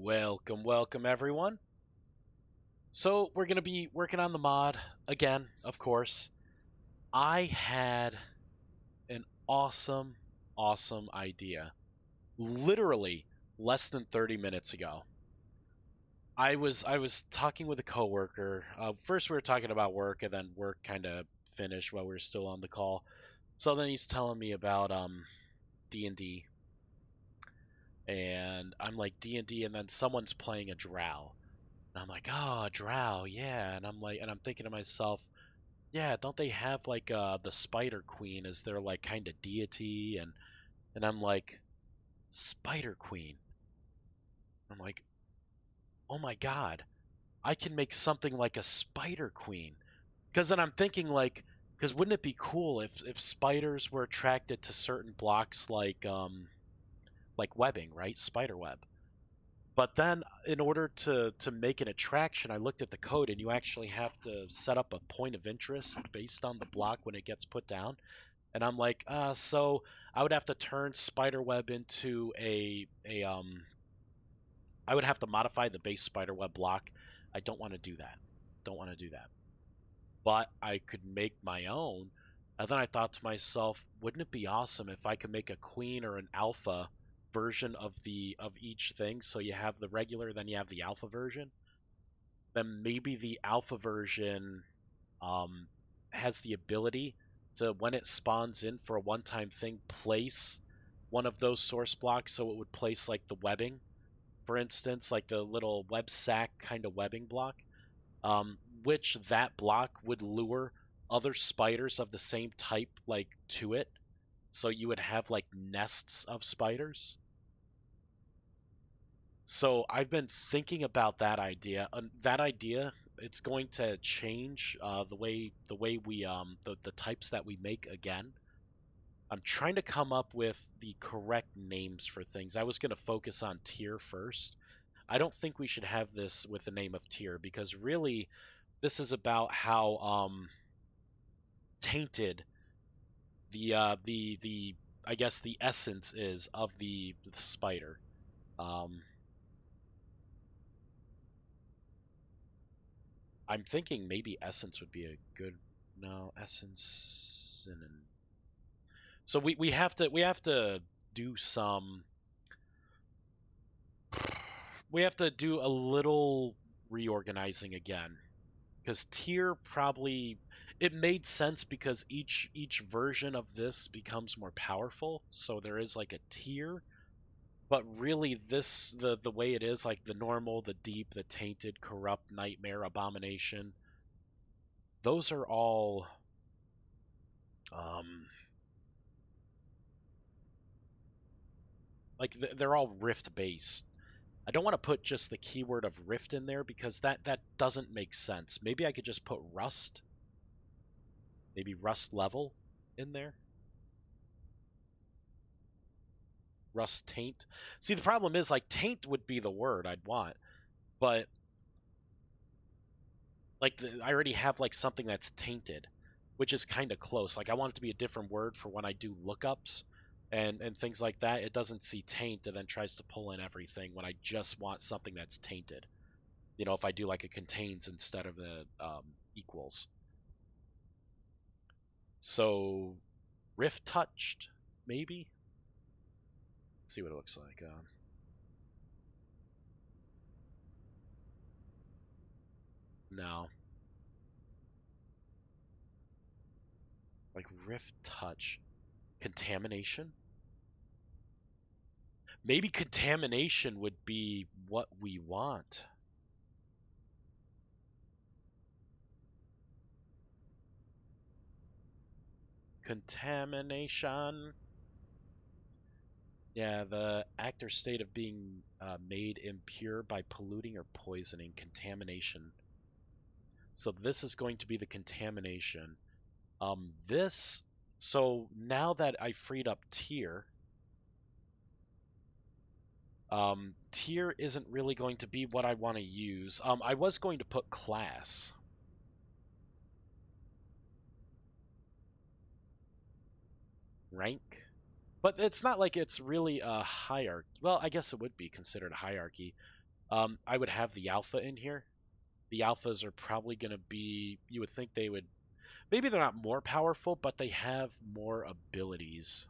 Welcome everyone. So we're gonna be working on the mod again, of course. I had an awesome idea. Literally less than 30 minutes ago. I was talking with a coworker. First we were talking about work, and then work kind of finished while we were still on the call. So then he's telling me about D&D, and I'm like D&D, and then someone's playing a drow. And I'm like, oh, a drow, yeah. And I'm thinking to myself, yeah, don't they have like the Spider Queen as their like kind of deity? And I'm like, Spider Queen. I'm like, oh my God, I can make something like a Spider Queen. Because then I'm thinking like, because wouldn't it be cool if spiders were attracted to certain blocks like webbing, right? Spider web. But then, in order to make an attraction, I looked at the code, and you actually have to set up a point of interest based on the block when it gets put down. And I'm like, so I would have to turn spiderweb into a. I would have to modify the base spiderweb block. I don't want to do that. Don't want to do that. But I could make my own. And then I thought to myself, wouldn't it be awesome if I could make a queen or an alpha version of each thing? So you have the regular, then you have the alpha version. Then maybe the alpha version um, has the ability to, when it spawns in for a one-time thing, place one of those source blocks. So it would place like the webbing, for instance, like the little web sack kind of webbing block, which that block would lure other spiders of the same type like to it. So you would have like nests of spiders. So I've been thinking about that idea. That idea, it's going to change the way we the types that we make again. I'm trying to come up with the correct names for things. I was going to focus on tier first. I don't think we should have this with the name of tier, because really this is about how tainted the I guess the essence is of the spider. Um, I'm thinking maybe essence would be a good, no, essence and so we have to do some, we have to do a little reorganizing again, because tier probably, it made sense because each version of this becomes more powerful, so there is like a tier. But really, this, the way it is, like the normal, the deep, the tainted, corrupt, nightmare, abomination, those are all um like they're all rift based. I don't want to put just the keyword of rift in there, because that doesn't make sense. Maybe I could just put rust, maybe rust level in there. Rust taint. See, the problem is like taint would be the word I'd want, but like I already have like something that's tainted, which is kind of close. Like I want it to be a different word for when I do lookups and things like that. It doesn't see taint and then tries to pull in everything when I just want something that's tainted. If I do like a contains instead of the equals. So rift touched, maybe. Let's see what it looks like. No, like rift touch, contamination. Maybe contamination would be what we want. Contamination. Yeah, the actor state of being made impure by polluting or poisoning, contamination. So this is going to be the contamination. This, so now that I freed up tier, tier isn't really going to be what I want to use. I was going to put class. Rank. But it's not like it's really a hierarchy. Well, I guess it would be considered a hierarchy. I would have the alpha in here. The alphas are probably going to be, you would think they would, maybe they're not more powerful, but they have more abilities.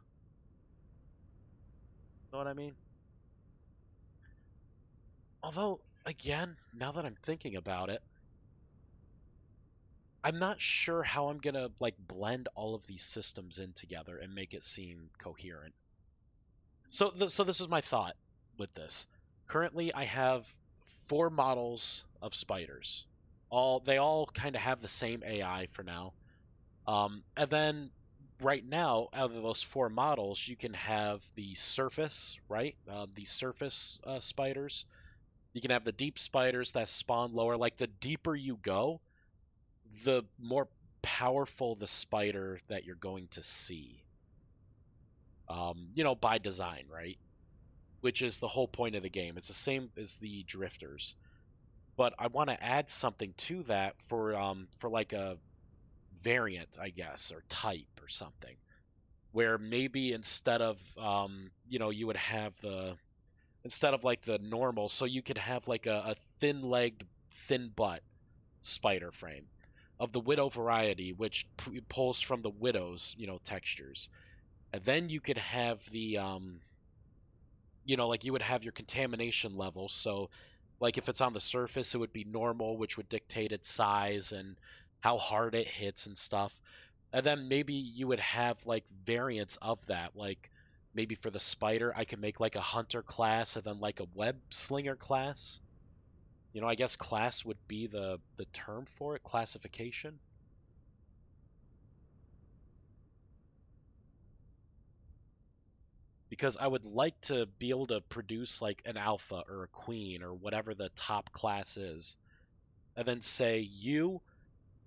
Know what I mean? Although, again, now that I'm thinking about it, I'm not sure how I'm gonna like blend all of these systems in together and make it seem coherent. So this is my thought with this. Currently, I have four models of spiders. They all kind of have the same AI for now. And then right now, out of those four models, you can have the surface, right? The surface spiders. You can have the deep spiders that spawn lower. Like the deeper you go, the more powerful the spider that you're going to see. By design, right? Which is the whole point of the game. It's the same as the drifters, but I want to add something to that for like a variant, I guess, or type or something, where maybe instead of you would have the instead of like the normal, so you could have like a thin-legged, thin butt spider frame of the widow variety, which pulls from the widow's textures, and then you could have the like you would have your contamination level. So, like if it's on the surface, it would be normal, which would dictate its size and how hard it hits and stuff. And then maybe you would have like variants of that. Like maybe for the spider, I could make like a hunter class and then like a web slinger class. I guess class would be the term for it, classification. Because I would like to be able to produce like an alpha or a queen or whatever the top class is, and then say you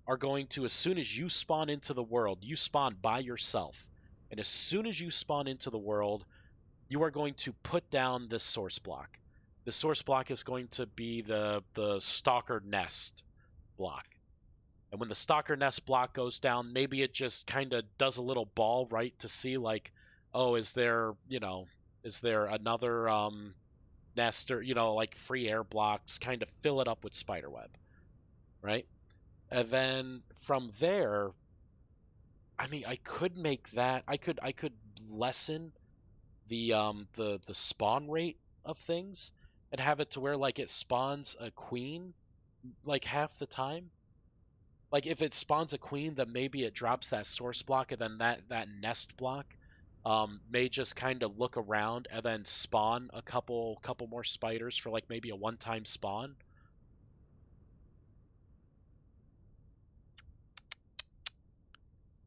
are going to, as soon as you spawn into the world, you spawn by yourself, and as soon as you spawn into the world, you are going to put down this source block. The source block is going to be the stalker nest block. And when the stalker nest block goes down, maybe it just kind of does a little ball, right, to see like, oh, is there another nest, or like free air blocks, kind of fill it up with spiderweb, right? And then from there, I mean, I could make that. I could lessen the spawn rate of things and have it to where like it spawns a queen like half the time. Like if it spawns a queen, then maybe it drops that source block, and then that nest block may just kind of look around and then spawn a couple more spiders for like maybe a one-time spawn.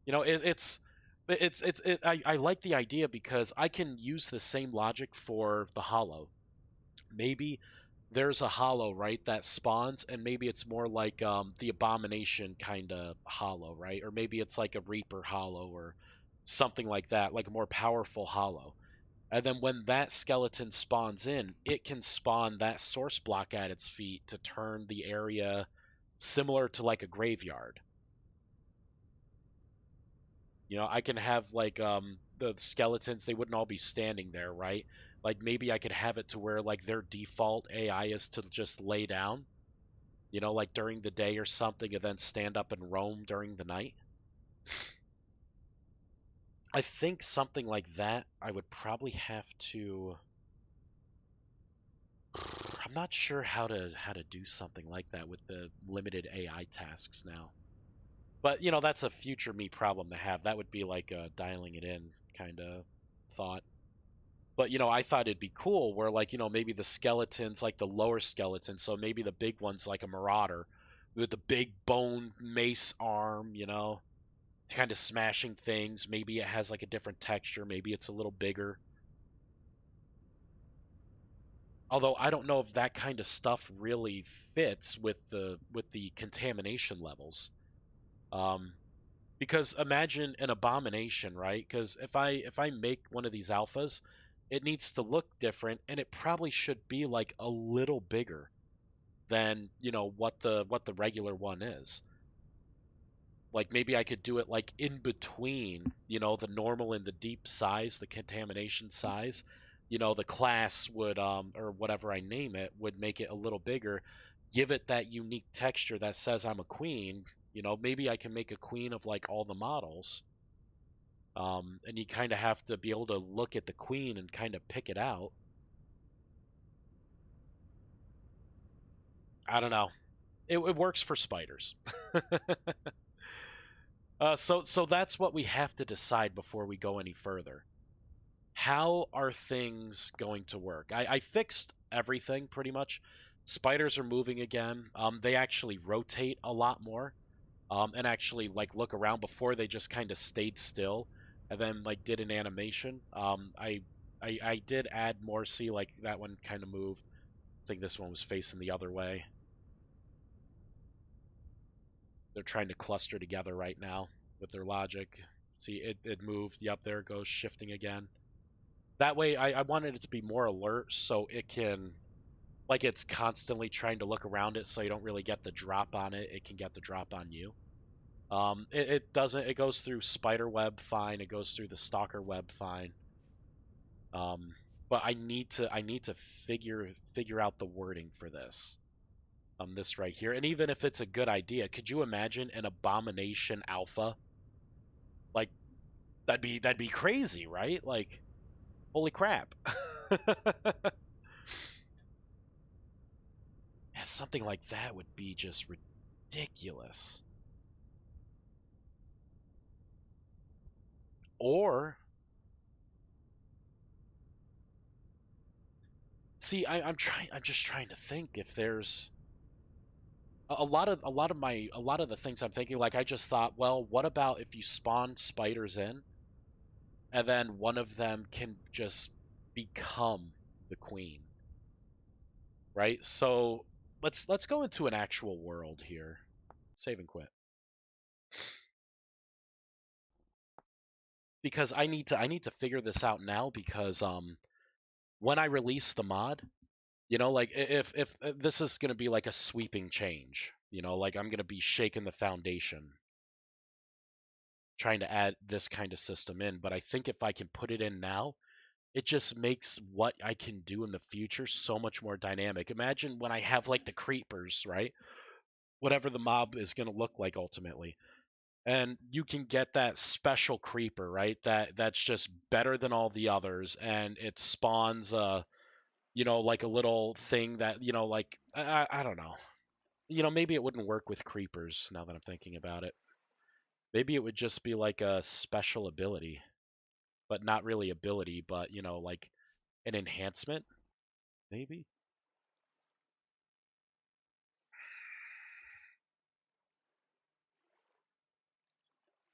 You know, I like the idea because I can use the same logic for the hollow. Maybe there's a hollow, right, that spawns, and maybe it's more like the abomination kind of hollow, right? Or maybe it's like a reaper hollow or something like that, like a more powerful hollow. And then when that skeleton spawns in, it can spawn that source block at its feet to turn the area similar to like a graveyard. I can have like the skeletons, they wouldn't all be standing there, right? Like maybe I could have it to where like their default AI is to just lay down, like during the day or something, and then stand up and roam during the night. I think something like that I would probably have to I'm not sure how to do something like that with the limited AI tasks now. But, that's a future me problem to have. That would be like dialing it in kind of thought. But I thought it'd be cool where like maybe the skeletons, like the lower skeletons, so maybe the big ones like a marauder with the big bone mace arm, kind of smashing things. Maybe it has like a different texture. Maybe it's a little bigger. Although I don't know if that kind of stuff really fits with the contamination levels. Um, because imagine an abomination, right? Because if I make one of these alphas, it needs to look different, and it probably should be like a little bigger than what the regular one is. Like maybe I could do it like in between, the normal and the deep size, the contamination size. the class would or whatever I name it would make it a little bigger, give it that unique texture that says I'm a queen. Maybe I can make a queen of like all the models. And you kind of have to be able to look at the queen and kind of pick it out. I don't know. It works for spiders. So that's what we have to decide before we go any further. How are things going to work? I fixed everything pretty much. Spiders are moving again. They actually rotate a lot more. And actually like look around. Before they just kind of stayed still and then like did an animation. I did add more. See, like that one kind of moved. I think this one was facing the other way. They're trying to cluster together right now with their logic. See, it moved. Yep, there it goes, shifting again. That way, I wanted it to be more alert so it can, like, it's constantly trying to look around it so you don't really get the drop on it. It can get the drop on you. It doesn't, it goes through spider web fine. It goes through the stalker web fine. But I need to figure out the wording for this. This right here. And even if it's a good idea, could you imagine an abomination alpha? Like that'd be crazy, right? Like holy crap. Yeah, something like that would be just ridiculous. Or see, I'm just trying to think if there's a lot of the things I'm thinking, like I just thought, well, what about if you spawn spiders in and then one of them can just become the queen, right? So let's go into an actual world here. Save and quit. Because I need to figure this out now because when I release the mod, like if this is going to be like a sweeping change, like I'm going to be shaking the foundation trying to add this kind of system in, but I think if I can put it in now, it just makes what I can do in the future so much more dynamic. Imagine when I have like the creepers, right? Whatever the mob is going to look like ultimately. And you can get that special creeper, right? That's just better than all the others and it spawns like a little thing that, like I don't know. Maybe it wouldn't work with creepers now that I'm thinking about it. Maybe it would just be like a special ability, but not really ability, but like an enhancement, maybe.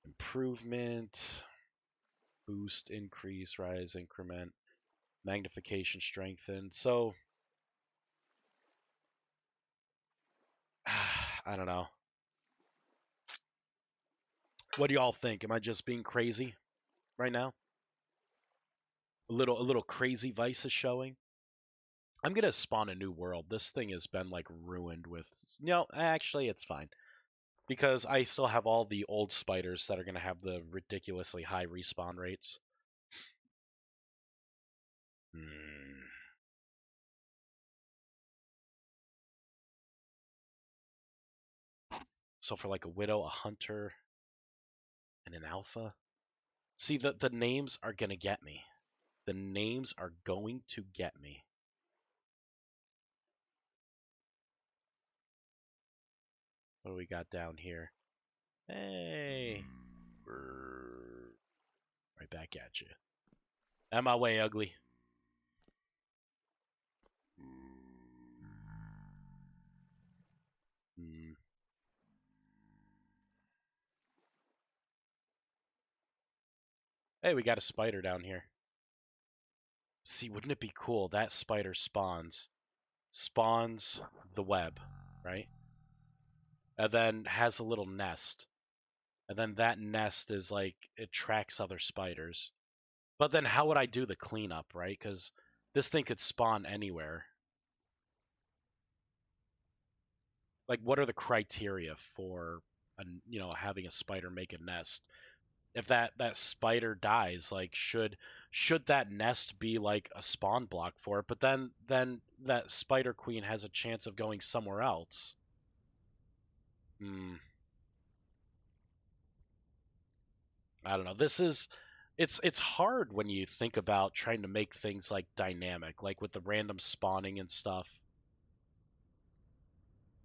Improvement, boost, increase, rise, increment, magnification, strengthen. So I don't know. What do y'all think? Am I just being crazy right now? A little crazy vice is showing. I'm gonna spawn a new world. This thing has been like ruined with. Actually, it's fine because I still have all the old spiders that are gonna have the ridiculously high respawn rates. Hmm. So for like a widow, a hunter, and an alpha. See, the names are gonna get me. The names are going to get me. What do we got down here? Hey, right back at you. Out my way, ugly. Hmm. Hey, we got a spider down here. See, wouldn't it be cool? That spider spawns the web, right? And then has a little nest. And then that nest is like, it tracks other spiders. But then how would I do the cleanup, right? Because this thing could spawn anywhere. Like, what are the criteria for, having a spider make a nest? If that spider dies, like should that nest be like a spawn block for it? But then that spider queen has a chance of going somewhere else. Hmm. I don't know. It's hard when you think about trying to make things like dynamic, like with the random spawning and stuff.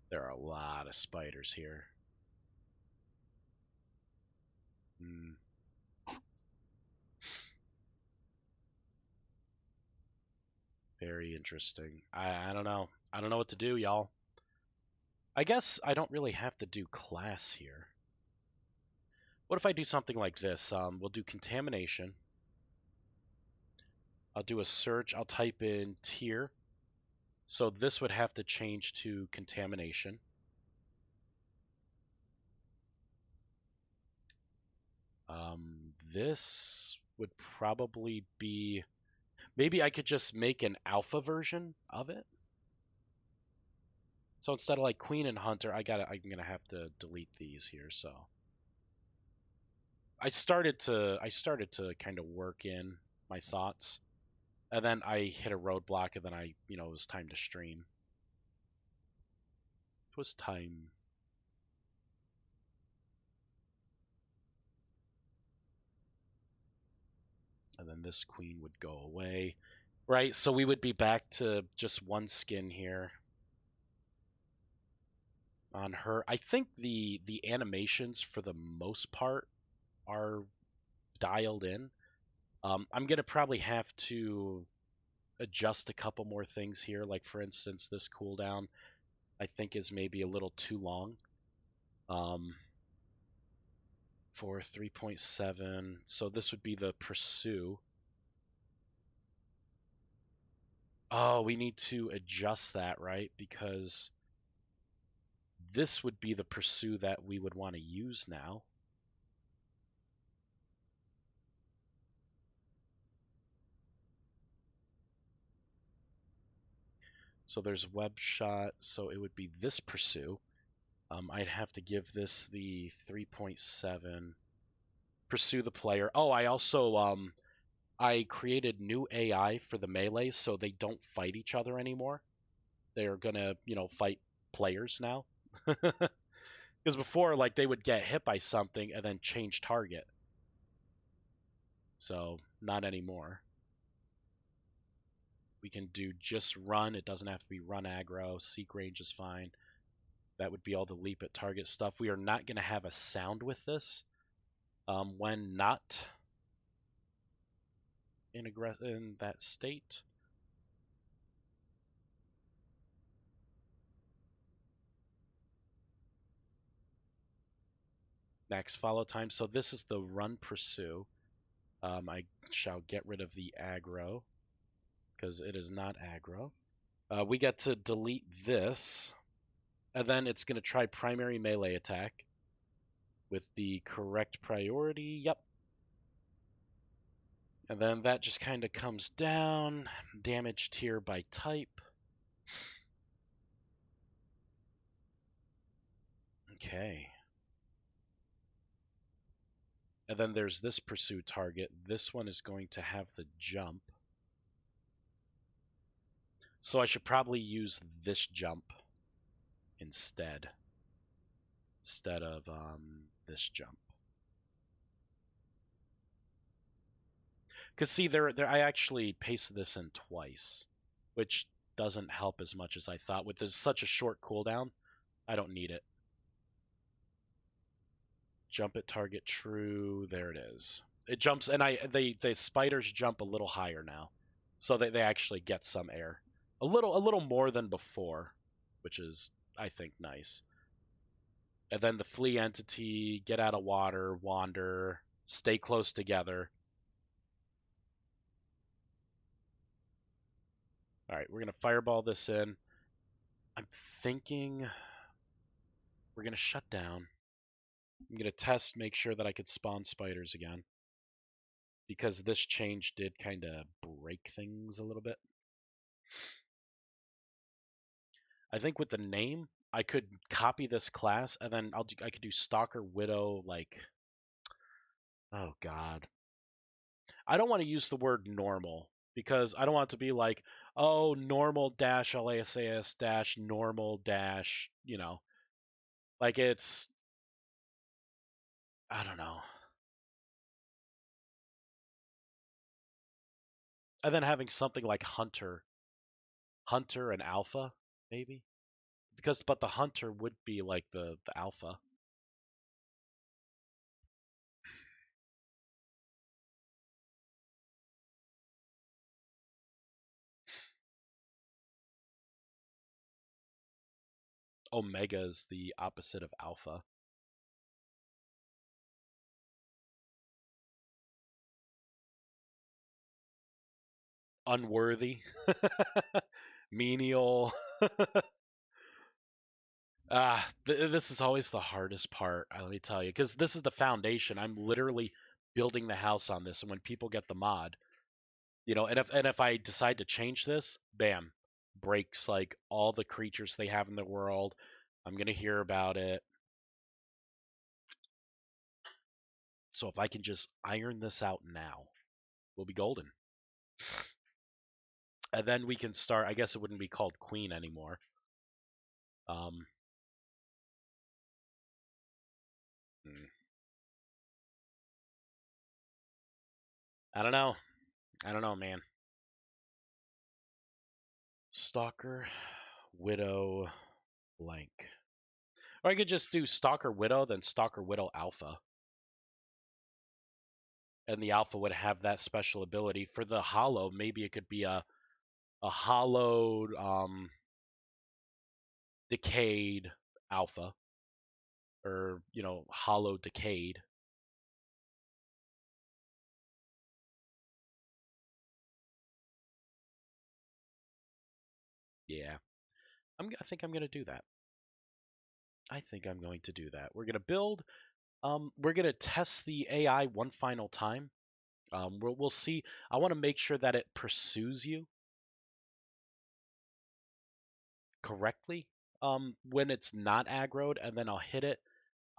There are a lot of spiders here. Hmm. Very interesting. I don't know. I don't know what to do, y'all. I guess I don't really have to do class here. What if I do something like this? We'll do contamination. I'll do a search. I'll type in tier. So this would have to change to contamination. This would probably be, maybe I could just make an alpha version of it. So instead of like queen and hunter, I'm gonna have to delete these here. So I started to kind of work in my thoughts, and then I hit a roadblock, and then it was time to stream. It was time. And then this queen would go away. Right, so we would be back to just one skin here on her. I think the animations for the most part are dialed in. I'm gonna probably have to adjust a couple more things here. Like for instance, this cooldown I think is maybe a little too long. For 3.7, so this would be the pursue. Oh, we need to adjust that, right? Because this would be the pursue that we would want to use now. So there's web shot, so it would be this pursue. I'd have to give this the 3.7. Pursue the player. Oh, I also I created new AI for the melee, so they don't fight each other anymore. They're gonna, fight players now. Because before, like, they would get hit by something and then change target. So, not anymore. We can do just run. It doesn't have to be run aggro. Seek range is fine. That would be all the leap at target stuff. We are not going to have a sound with this when not in that state. Max follow time. So this is the run pursue. I shall get rid of the aggro because it is not aggro. We get to delete this, and then it's going to try primary melee attack with the correct priority. Yep. And then that just kind of comes down. Damage tier by type. Okay. And then there's this pursue target. This one is going to have the jump. So I should probably use this jump instead of this jump. Because see, I actually pasted this in twice, which doesn't help as much as I thought. With such a short cooldown, I don't need it. Jump at target true. There it is. It jumps, and the spiders jump a little higher now, so they actually get some air, a little more than before, which is I think nice. And then the flea entity, get out of water, wander, stay close together. All right, we're gonna fireball this in. I'm thinking we're gonna shut down. I'm gonna test, make sure that I could spawn spiders again, because this change did kind of break things a little bit. I think with the name, I could copy this class and then I could do Stalker Widow, like Oh God. I don't want to use the word normal because I don't want it to be like, oh, normal dash LASAS dash normal dash, like it's, I don't know. And then having something like Hunter and Alpha, maybe? But the Hunter would be like the Alpha. Omega is the opposite of Alpha. Unworthy. Menial. This is always the hardest part, let me tell you, because this is the foundation. I'm literally building the house on this, and when people get the mod, and if I decide to change this, bam, breaks like all the creatures they have in the world. I'm gonna hear about it. So if I can just iron this out now, we'll be golden. And then we can start. I guess it wouldn't be called Queen anymore. Um, hmm, I don't know. I don't know, man. Stalker, Widow, blank. Or I could just do Stalker Widow, then Stalker Widow Alpha. And the Alpha would have that special ability. For the Hollow, maybe it could be a hollowed, decayed Alpha. Or, hollow decayed. Yeah. I think I'm going to do that. I think I'm going to do that. We're going to build. We're going to test the AI one final time. We'll see. I want to make sure that it pursues you correctly when it's not aggroed, and then I'll hit it.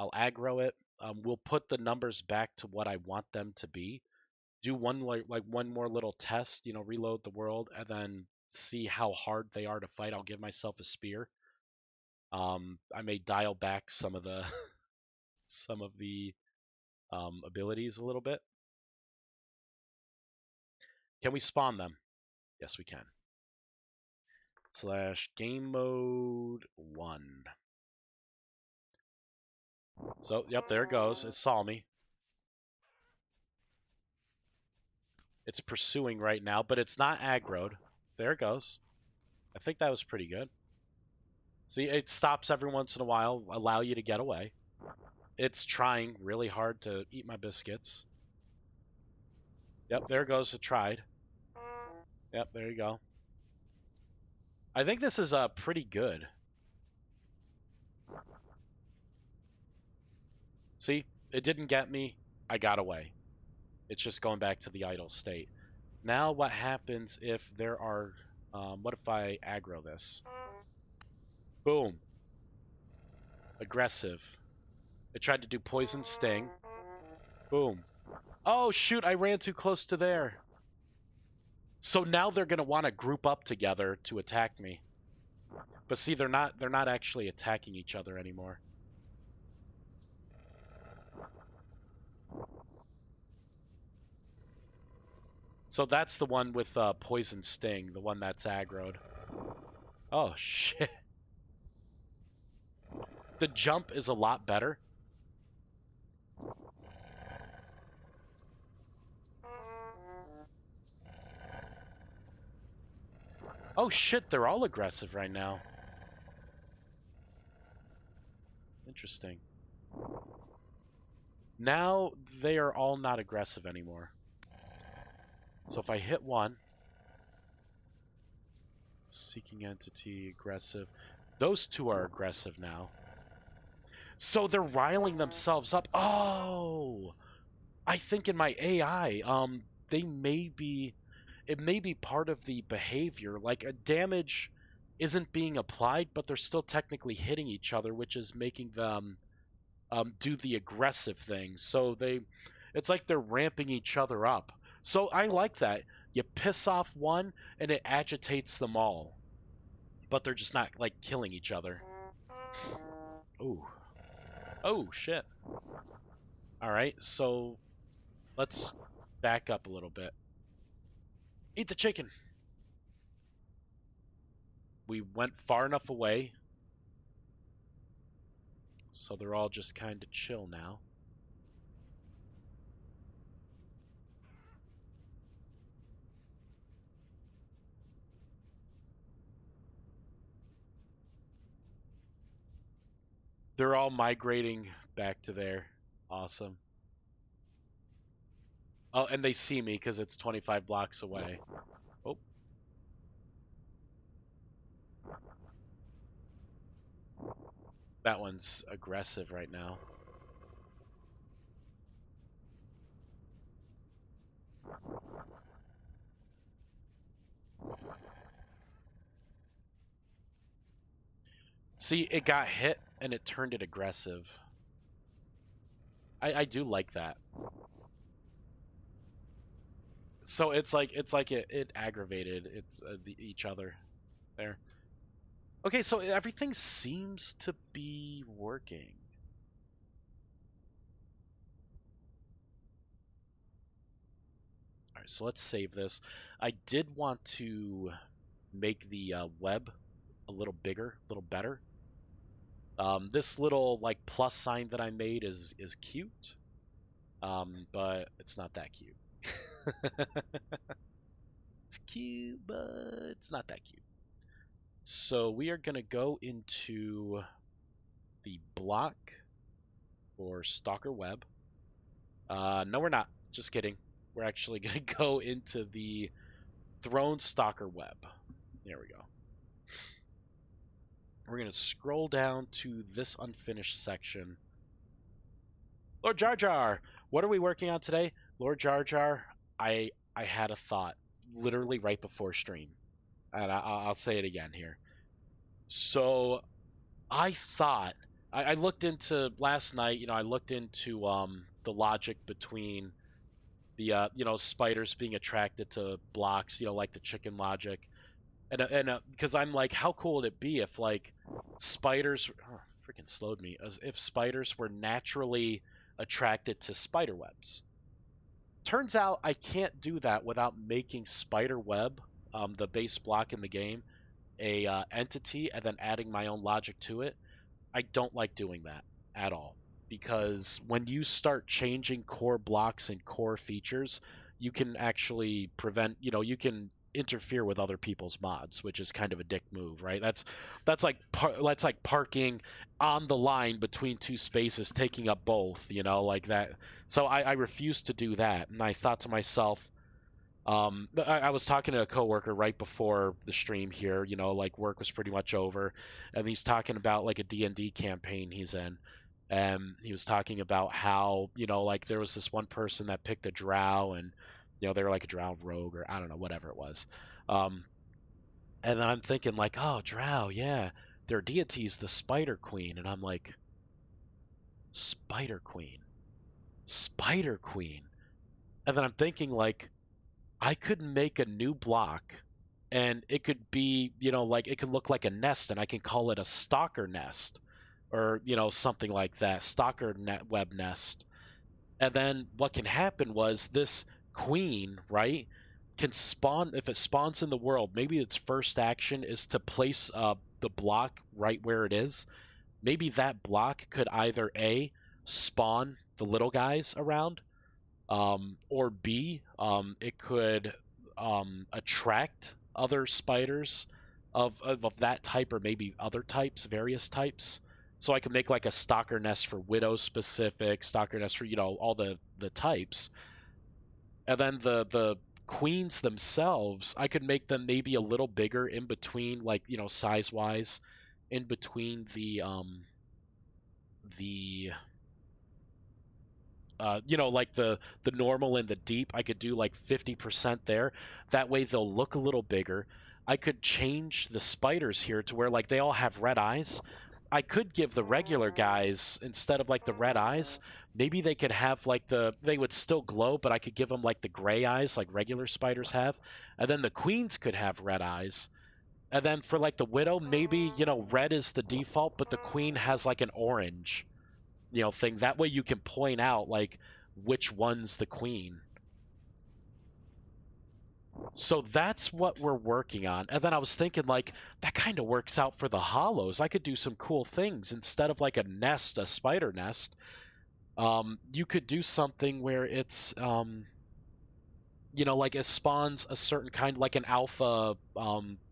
I'll aggro it. We'll put the numbers back to what I want them to be. Do one like one more little test, reload the world, and then see how hard they are to fight. I'll give myself a spear. I may dial back some of the some of the abilities a little bit. Can we spawn them? Yes, we can. Slash game mode 1. So, yep, there it goes. It saw me. It's pursuing right now, but it's not aggroed. There it goes. I think that was pretty good. See, it stops every once in a while, allow you to get away. It's trying really hard to eat my biscuits. Yep, there it goes. It tried. Yep, there you go. I think this is pretty good. See, it didn't get me. I got away. It's just going back to the idle state. Now what happens if there are... what if I aggro this? Boom. Aggressive. It tried to do poison sting. Boom. Oh, shoot, I ran too close to there. So now they're going to want to group up together to attack me. But see, they're not actually attacking each other anymore. So that's the one with poison sting, the one that's aggroed. Oh, shit. The jump is a lot better. Oh, shit, they're all aggressive right now. Interesting. Now they are all not aggressive anymore. So if I hit one, seeking entity, aggressive. Those two are aggressive now. So they're riling themselves up. Oh, I think in my AI, they may be, it may be part of the behavior. Like a damage isn't being applied, but they're still technically hitting each other, which is making them do the aggressive thing. So It's like they're ramping each other up. So I like that. You piss off one and it agitates them all, but they're just not like killing each other. Ooh. Oh shit. All right, so let's back up a little bit. Eat the chicken. We went far enough away, so they're all just kind of chill now. They're all migrating back to there. Awesome. Oh, and they see me because it's 25 blocks away. Oh. That one's aggressive right now. See, it got hit and it turned it aggressive. I do like that. So it's like it aggravated each other there. Okay, so everything seems to be working. All right, so let's save this. I did want to make the web a little bigger, a little better. This little like plus sign that I made is cute, but it's not that cute. It's cute, but it's not that cute. So we are gonna go into the block for Stalker Web. No, we're not. Just kidding. We're actually gonna go into the Throne Stalker Web. There we go. We're gonna scroll down to this unfinished section. Lord Jar Jar, what are we working on today? Lord Jar Jar, I had a thought literally right before stream, and I'll say it again here. So I thought I looked into last night. I looked into the logic between the spiders being attracted to blocks. Like the chicken logic, and because I'm like, how cool would it be if like spiders freaking slowed me as if spiders were naturally attracted to spider webs. Turns out I can't do that without making spider web, the base block in the game, a entity and then adding my own logic to it. I don't like doing that at all because when you start changing core blocks and core features, you can actually prevent, you can interfere with other people's mods, which is kind of a dick move, right? That's like parking on the line between two spaces, taking up both, like that. So I refuse to do that, and I thought to myself, I was talking to a coworker right before the stream here, like work was pretty much over, and he's talking about like a D&D campaign he's in. And he was talking about how, like there was this one person that picked a drow and, they were like a drow rogue or I don't know, whatever it was. Um, and then I'm thinking like, oh, drow, yeah, their deity's the Spider Queen. And I'm like, Spider Queen, Spider Queen. And then I'm thinking like, I could make a new block and it could be, like it could look like a nest and I can call it a stalker nest or, something like that, stalker net web nest. And then what can happen was this queen, right, can spawn, if it spawns in the world, maybe its first action is to place the block right where it is. Maybe that block could either A, spawn the little guys around, or B, it could attract other spiders of that type or maybe other types, various types. So I could make like a stalker nest for widow specific, stalker nest for, all the types. And then the queens themselves, I could make them maybe a little bigger in between, like, size wise, in between the like the normal and the deep. I could do like 50% there. That way they'll look a little bigger. I could change the spiders here to where like they all have red eyes, I could give the regular guys, instead of like the red eyes, maybe they could have like they would still glow, but I could give them like the gray eyes like regular spiders have. And then the queens could have red eyes. And then for like the widow, maybe, red is the default, but the queen has like an orange, thing. That way you can point out like which one's the queen. So that's what we're working on. And then I was thinking, like, that kind of works out for the hollows. I could do some cool things instead of like a nest, a spider nest. You could do something where it's, like it spawns a certain kind, like an alpha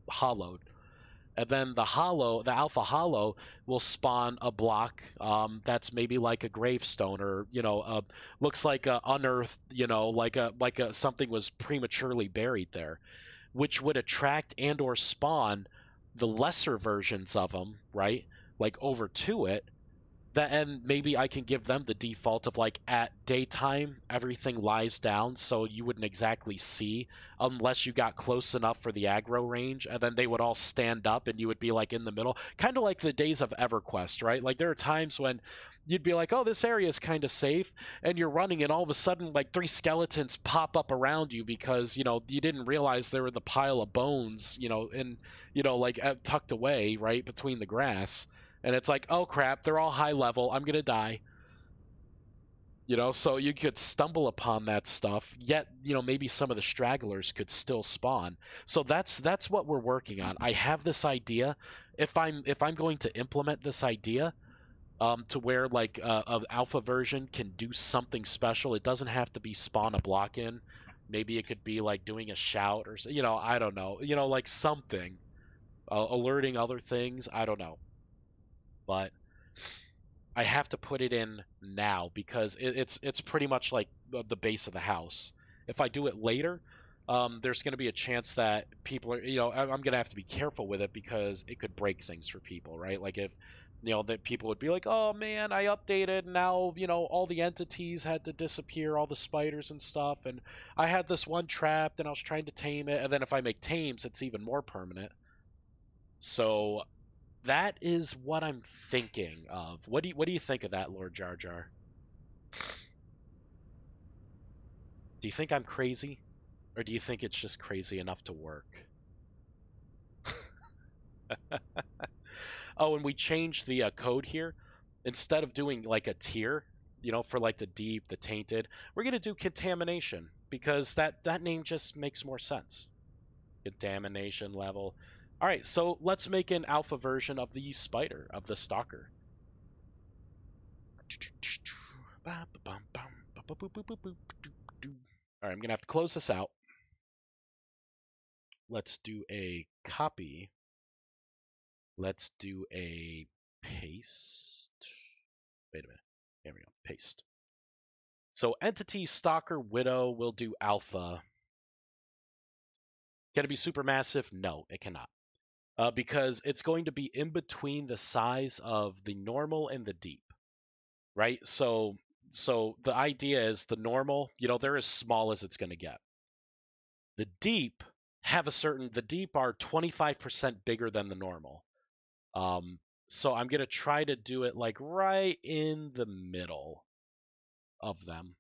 hollowed. And then the alpha hollow, will spawn a block that's maybe like a gravestone, or looks like a unearthed, like a something was prematurely buried there, which would attract and or spawn the lesser versions of them, right? Like over to it. That, and maybe I can give them the default of like at daytime everything lies down, so you wouldn't exactly see unless you got close enough for the aggro range, and then they would all stand up and you would be like in the middle, kind of like the days of EverQuest, right? Like there are times when you'd be like, oh, this area is kind of safe, and you're running and all of a sudden like three skeletons pop up around you because you didn't realize there were the pile of bones, in like tucked away right between the grass, and it's like, oh crap, they're all high level, I'm gonna die. So you could stumble upon that stuff, yet maybe some of the stragglers could still spawn. So that's what we're working on. I have this idea. If I'm going to implement this idea, to where like an alpha version can do something special, it doesn't have to be spawn a block in. Maybe it could be like doing a shout, or I don't know, like something, alerting other things. I don't know, but I have to put it in now because it's pretty much like the base of the house. If I do it later, there's going to be a chance that people are, I'm going to have to be careful with it because it could break things for people, right? Like if, that people would be like, oh man, I updated, now, all the entities had to disappear, all the spiders and stuff, and I had this one trapped and I was trying to tame it, and then if I make tames, it's even more permanent. So that is what I'm thinking of. What do you think of that, Lord Jar Jar? Do you think I'm crazy, or do you think it's just crazy enough to work? Oh, and we changed the code here. Instead of doing like a tier, for like the deep, the tainted, we're gonna do contamination because that name just makes more sense. Contamination level. All right, so let's make an alpha version of the spider, of the stalker. All right, I'm going to have to close this out. Let's do a copy. Let's do a paste. Wait a minute. Here we go. Paste. So entity, stalker, widow will do alpha. Can it be supermassive? No, it cannot. Because it's going to be in between the size of the normal and the deep, right? So the idea is the normal, they're as small as it's going to get. The deep the deep are 25% bigger than the normal. So I'm gonna try to do it like right in the middle of them.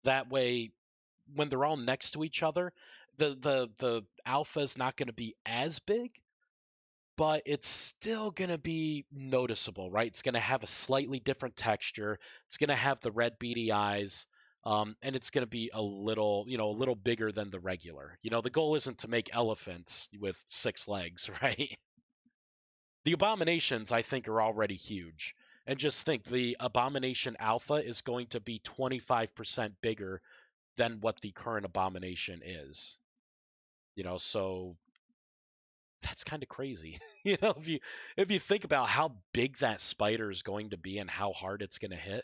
That way, when they're all next to each other, the alpha is not gonna be as big, but it's still going to be noticeable, right? It's going to have a slightly different texture. It's going to have the red beady eyes, and it's going to be a little bigger than the regular. The goal isn't to make elephants with 6 legs, right? The abominations, I think, are already huge. And just think, the abomination alpha is going to be 25% bigger than what the current abomination is. So that's kind of crazy. If you think about how big that spider is going to be and how hard it's going to hit,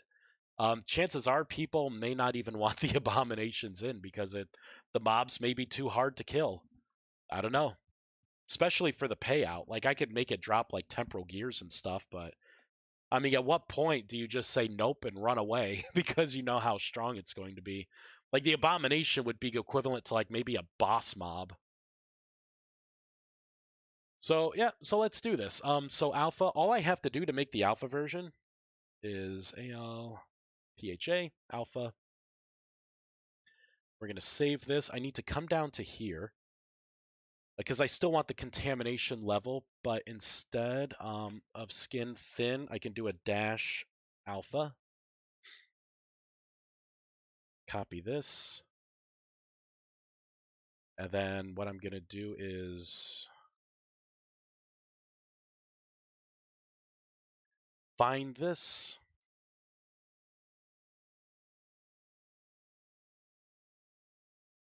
chances are people may not even want the abominations in because the mobs may be too hard to kill. I don't know. Especially for the payout. Like I could make it drop like temporal gears and stuff, but I mean, at what point do you just say nope and run away because you know how strong it's going to be? Like the abomination would be equivalent to like maybe a boss mob. So yeah, so let's do this. So alpha, all I have to do to make the alpha version is ALPHA alpha. We're gonna save this. I need to come down to here because I still want the contamination level, but instead of skin thin, I can do a dash alpha. Copy this. And then what I'm going to do is find this.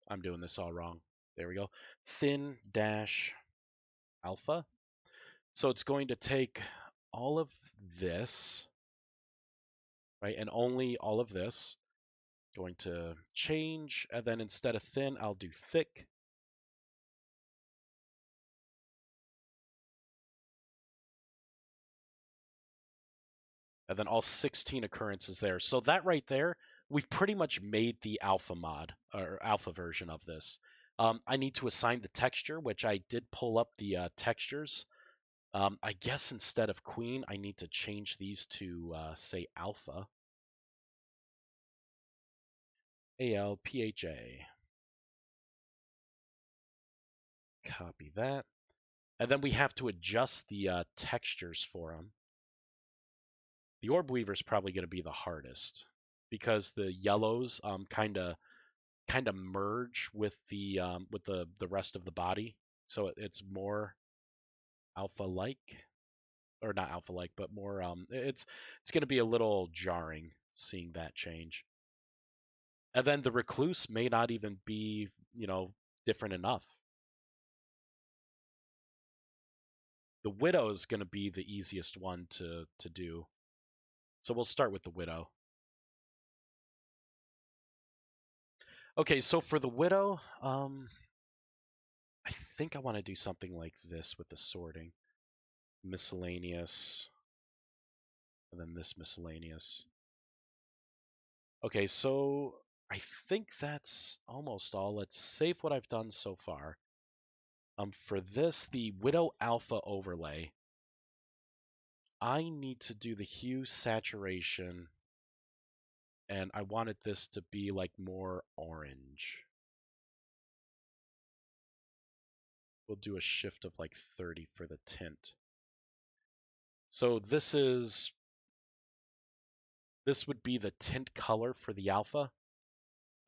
I'm doing this all wrong. There we go. Thin dash alpha. So it's going to take all of this, right, and only all of this. Going to change, and then instead of thin, I'll do thick. And then all 16 occurrences there. So that right there, we've pretty much made the alpha mod, or alpha version of this. I need to assign the texture, which I did pull up the textures. I guess instead of queen, I need to change these to, say, alpha. ALPHA. Copy that. And then we have to adjust the textures for them. The orb weaver is probably going to be the hardest because the yellows kind of merge with the rest of the body, so it's more alpha like, or not alpha like, but more it's going to be a little jarring seeing that change. And then the recluse may not even be, different enough. The widow is going to be the easiest one to do. So we'll start with the widow. Okay, so for the widow, I think I want to do something like this with the sorting. Miscellaneous, and then this miscellaneous. Okay, so I think that's almost all. Let's save what I've done so far. For this, the Widow Alpha overlay, I need to do the hue saturation, and I wanted this to be like more orange. We'll do a shift of like 30 for the tint. So this would be the tint color for the alpha.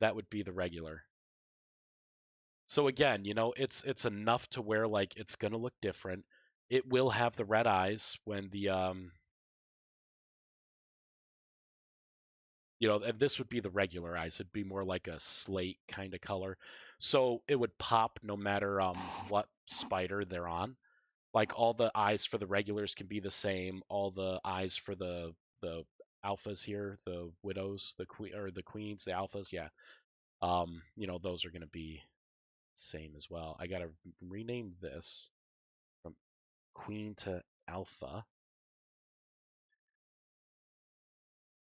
That would be the regular. So again, it's enough to where like it's gonna look different. It will have the red eyes when the and this would be the regular eyes. It'd be more like a slate kind of color. So it would pop no matter what spider they're on. Like all the eyes for the regulars can be the same. All the eyes for the alphas here, the widows, the queen or the queens, the alphas, yeah. Those are gonna be same as well. I gotta rename this from queen to alpha.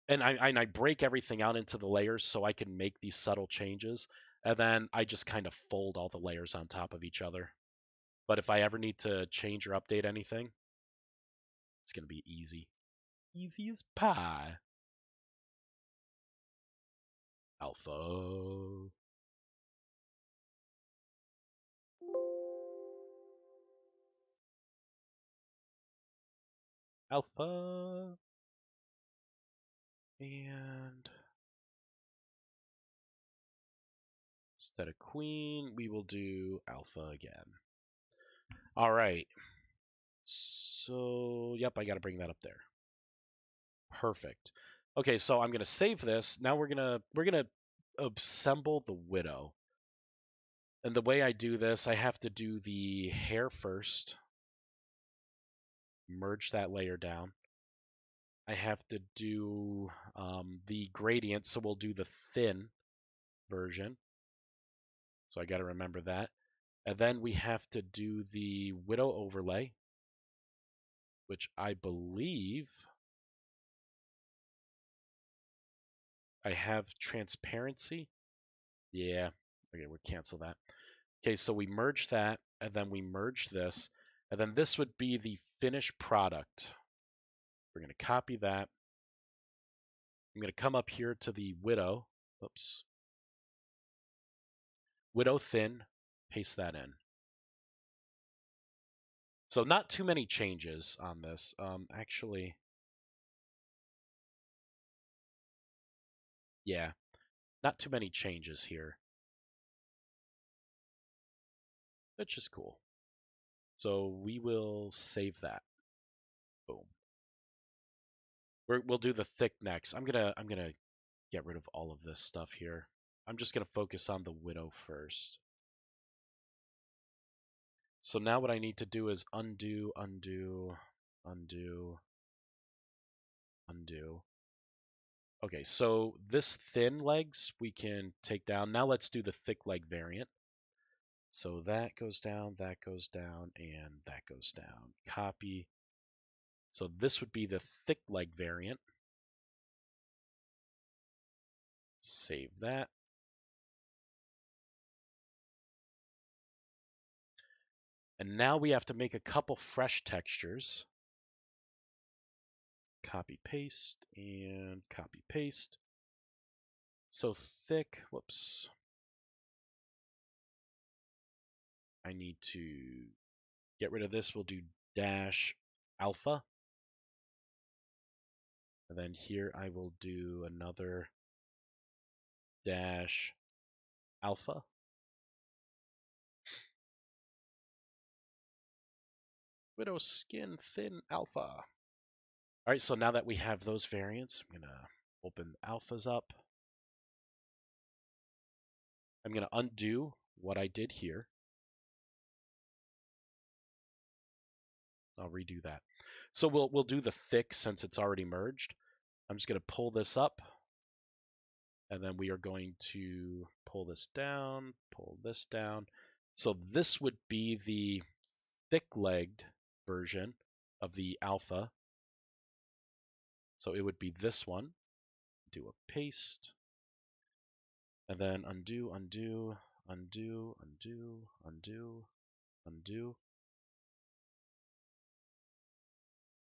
And I break everything out into the layers so I can make these subtle changes, and then I just kind of fold all the layers on top of each other. But if I ever need to change or update anything, it's gonna be easy. Easy as pie. Alpha. Alpha. And instead of queen, we will do alpha again. All right. So, yep, I got to bring that up there. Perfect. Okay, so I'm going to save this. Now we're going to assemble the widow. And the way I do this, I have to do the hair first. Merge that layer down. I have to do the gradient, so we'll do the thin version. So I got to remember that. And then we have to do the widow overlay, which I believe I have transparency. Yeah. Okay, we'll cancel that. Okay, so we merge that, and then we merge this, And then this would be the finished product. We're going to copy that. I'm going to come up here to the widow. Oops. Widow thin, paste that in. So not too many changes on this. Actually, yeah, not too many changes here, which is cool. So we will save that. Boom. We'll do the thick next. I'm gonna get rid of all of this stuff here. I'm just gonna focus on the widow first. So now what I need to do is undo, undo, undo, undo. Okay, so this thin legs we can take down. Now let's do the thick leg variant. So that goes down, and that goes down. Copy. So this would be the thick leg variant. Save that. And now we have to make a couple fresh textures. Copy, paste, and copy, paste. So thick, whoops. I need to get rid of this. We'll do dash alpha. And then here I will do another dash alpha. Widow skin thin alpha. All right, so now that we have those variants, I'm going to open alphas up. I'm going to undo what I did here. I'll redo that. So we'll do the thick since it's already merged. I'm just going to pull this up, and then we are going to pull this down, pull this down. So this would be the thick-legged version of the alpha. So it would be this one. Do a paste, and then undo, undo, undo, undo, undo, undo.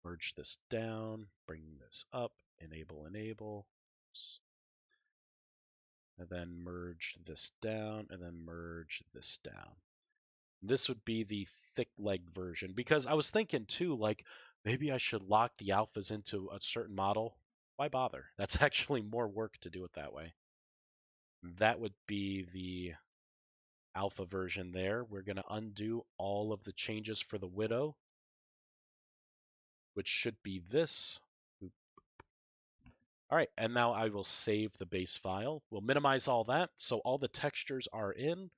Merge this down, bring this up, enable, enable. Oops. And then merge this down, and then merge this down. This would be the thick leg version, because I was thinking too, like maybe I should lock the alphas into a certain model. Why bother? That's actually more work to do it that way. That would be the alpha version there. We're going to undo all of the changes for the widow, which should be this. All right, and now I will save the base file. We'll minimize all that. So all the textures are in.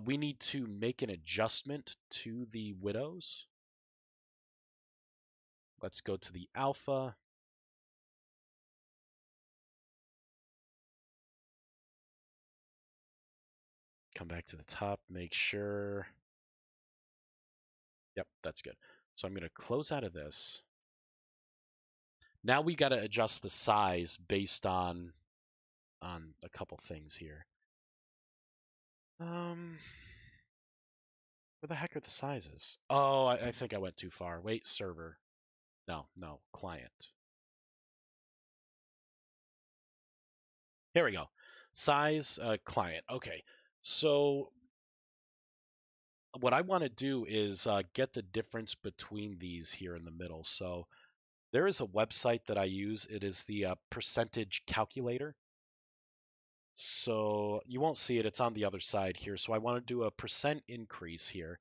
We need to make an adjustment to the widows. Let's go to the alpha. Come back to the top, make sure. Yep, that's good. So I'm going to close out of this. Now we got to adjust the size based on a couple things here. Where the heck are the sizes? Oh, I think I went too far. Wait, server. No, client. Here we go. Size, client. Okay. So what I want to do is get the difference between these here in the middle. So there is a website that I use. It is the percentage calculator. So you won't see it. It's on the other side here. So I want to do a percent increase here.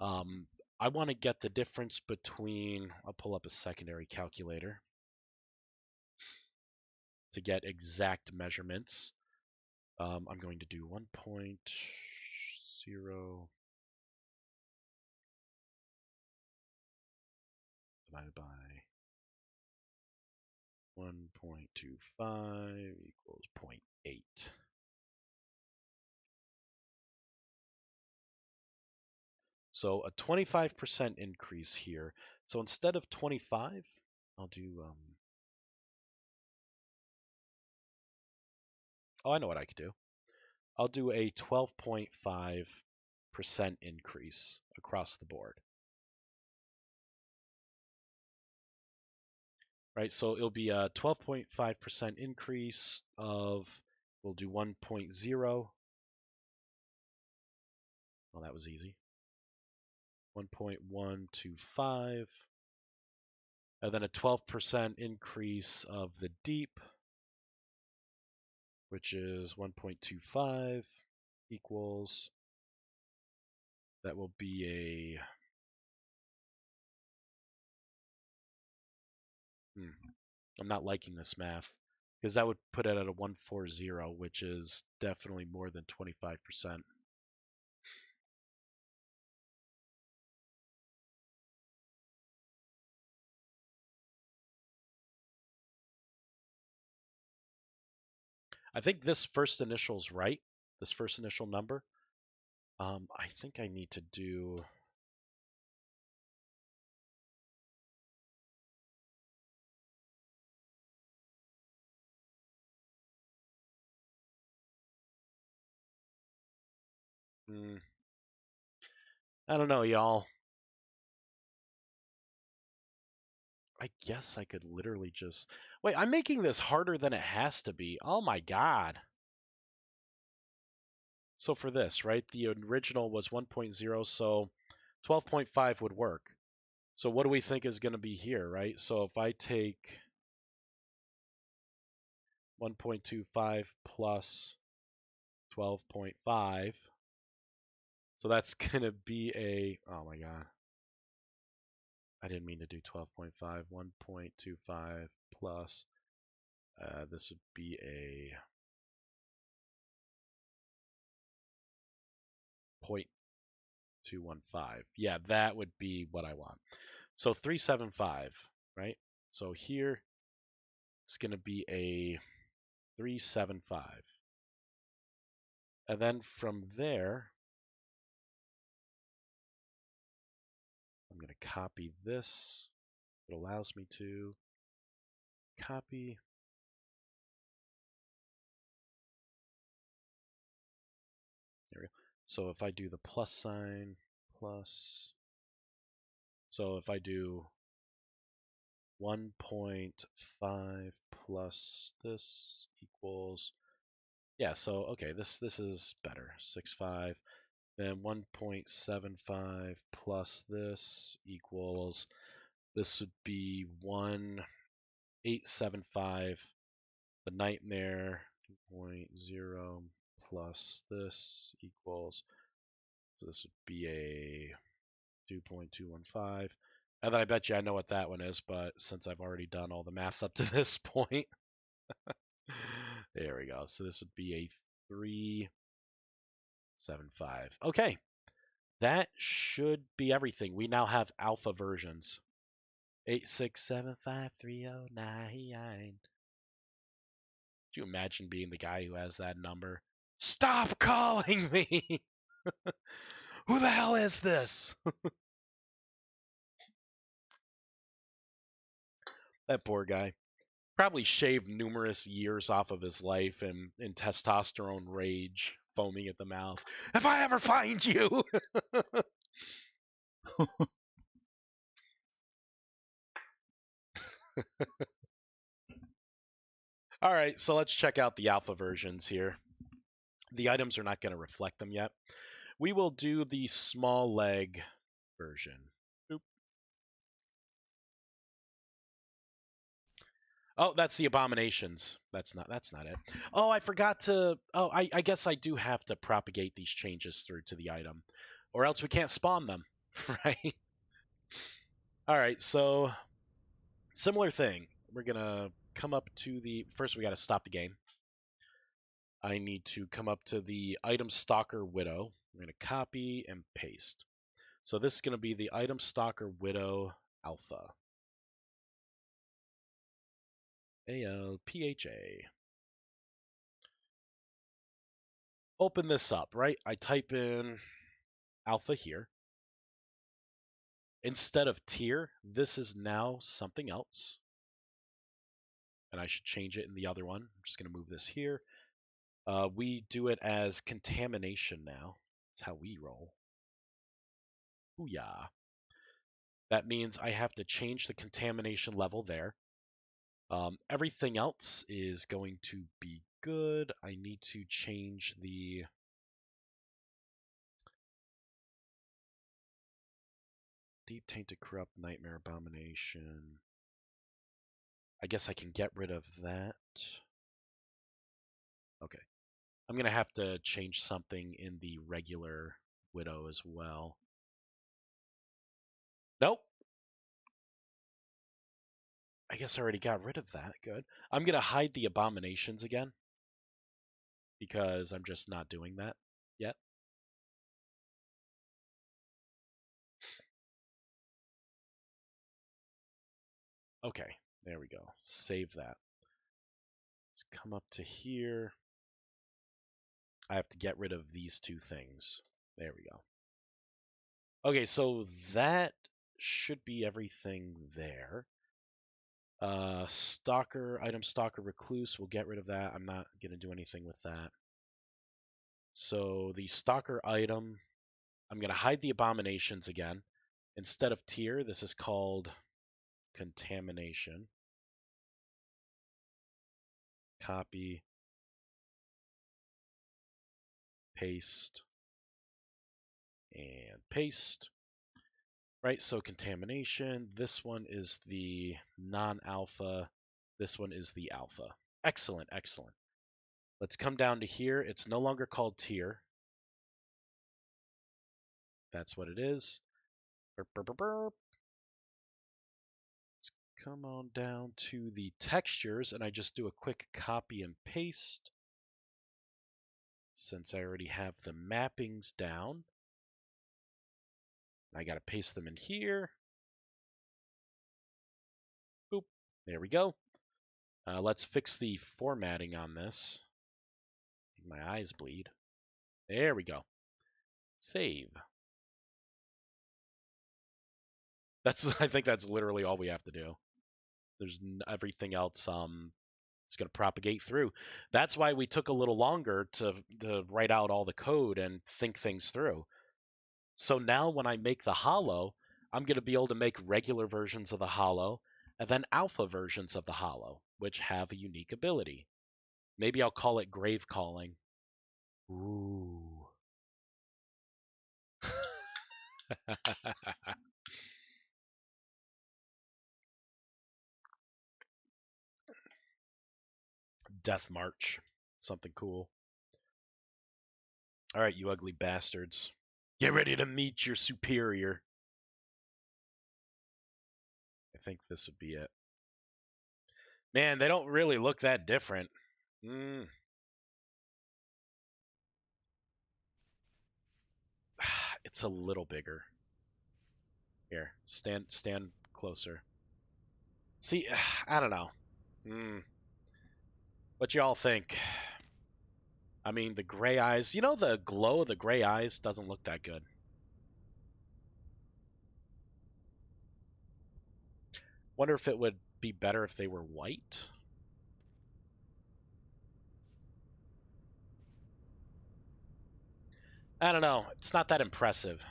I want to get the difference between, I'll pull up a secondary calculator to get exact measurements. I'm going to do 1.0 divided by 1.25 equals 0.8. So a 25% increase here. So instead of 25, I'll do, oh, I know what I could do. I'll do a 12.5% increase across the board. right? So it'll be a 12.5% increase of, we'll do 1.0. Well, that was easy. 1.125. And then a 12% increase of the deep, which is 1.25 equals, that will be a, I'm not liking this math, because that would put it at a 140, which is definitely more than 25%. I think this first initial is right, this first initial number. I think I need to do, I don't know, y'all. I guess I could literally just, wait, I'm making this harder than it has to be. Oh my God. So for this, right, the original was 1.0, so 12.5 would work. So what do we think is going to be here, right? So if I take 1.25 plus 12.5, so that's going to be a, oh my God. I didn't mean to do 12.5. 1.25 plus, this would be a 0.215. Yeah, that would be what I want. So 375, right? So here it's going to be a 375. And then from there, I'm going to copy this. It allows me to copy. There we go. So if I do the plus sign, plus, so if I do 1.5 plus this equals, yeah, so okay, this is better. 6.5. Then 1.75 plus this equals, this would be 1.875. The nightmare 2.0 plus this equals, so this would be a 2.215. And then I bet you I know what that one is, but since I've already done all the math up to this point, there we go. So this would be a 3.75. Okay, that should be everything. We now have alpha versions. 8675309. Could you imagine being the guy who has that number? Stop calling me! Who the hell is this? That poor guy. Probably shaved numerous years off of his life and in testosterone rage, foaming at the mouth. If I ever find you! All right, so let's check out the alpha versions here. The items are not going to reflect them yet. We will do the small leg version. Oop. Oh, that's the abominations. That's not it. Oh, I forgot to. Oh, I guess I do have to propagate these changes through to the item, or else we can't spawn them, right? All right, so similar thing. We're gonna come up to the first. We got to stop the game. I need to come up to the item stalker widow. I'm gonna copy and paste. So this is gonna be the item stalker widow alpha. ALPHA. Open this up, right? I type in alpha here. Instead of tier, this is now something else. And I should change it in the other one. I'm just going to move this here. We do it as contamination now. That's how we roll. Booyah. That means I have to change the contamination level there. Everything else is going to be good. I need to change the Deep Tainted Corrupt Nightmare Abomination. I guess I can get rid of that. Okay. I'm going to have to change something in the regular Widow as well. Nope. I guess I already got rid of that. Good. I'm going to hide the abominations again because I'm just not doing that yet. Okay, there we go. Save that. Let's come up to here. I have to get rid of these two things. There we go. Okay, so that should be everything there. Stalker, item Stalker Recluse, we'll get rid of that. I'm not going to do anything with that. So the Stalker item, I'm going to hide the abominations again. Instead of tier, this is called Contamination. Copy. Paste. And paste. Right, so Contamination. This one is the non-alpha. This one is the alpha. Excellent, excellent. Let's come down to here. It's no longer called tier. That's what it is. Burp, burp, burp, burp. Let's come on down to the textures, and I just do a quick copy and paste. Since I already have the mappings down, I got to paste them in here. Boop. There we go. Let's fix the formatting on this. My eyes bleed. There we go. Save. I think that's literally all we have to do. There's everything else it's going to propagate through. That's why we took a little longer to write out all the code and think things through. So now when I make the hollow, I'm going to be able to make regular versions of the hollow and then alpha versions of the hollow, which have a unique ability. Maybe I'll call it grave calling. Ooh. Death March. Something cool. All right, you ugly bastards. Get ready to meet your superior. I think this would be it. Man, they don't really look that different. It's a little bigger. Here, stand closer. See, I don't know. What y'all think? I mean, the gray eyes, the glow of the gray eyes doesn't look that good. Wonder if it would be better if they were white. I don't know. It's not that impressive.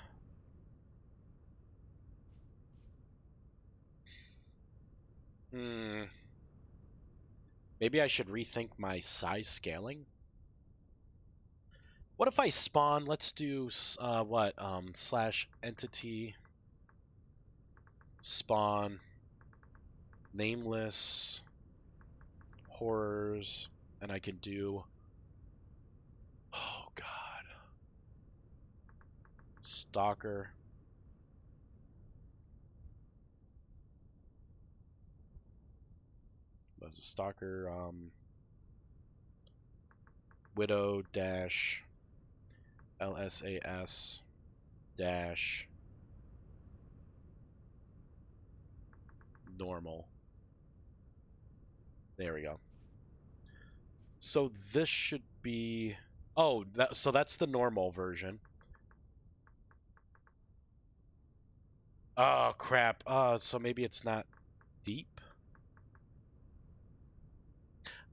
Maybe I should rethink my size scaling. What if I spawn, let's do, slash entity spawn nameless horrors, and I can do, oh god, stalker. What was a stalker? Widow dash LSAS dash normal. There we go. So this should be, oh, so that's the normal version. Oh crap. So maybe it's not deep.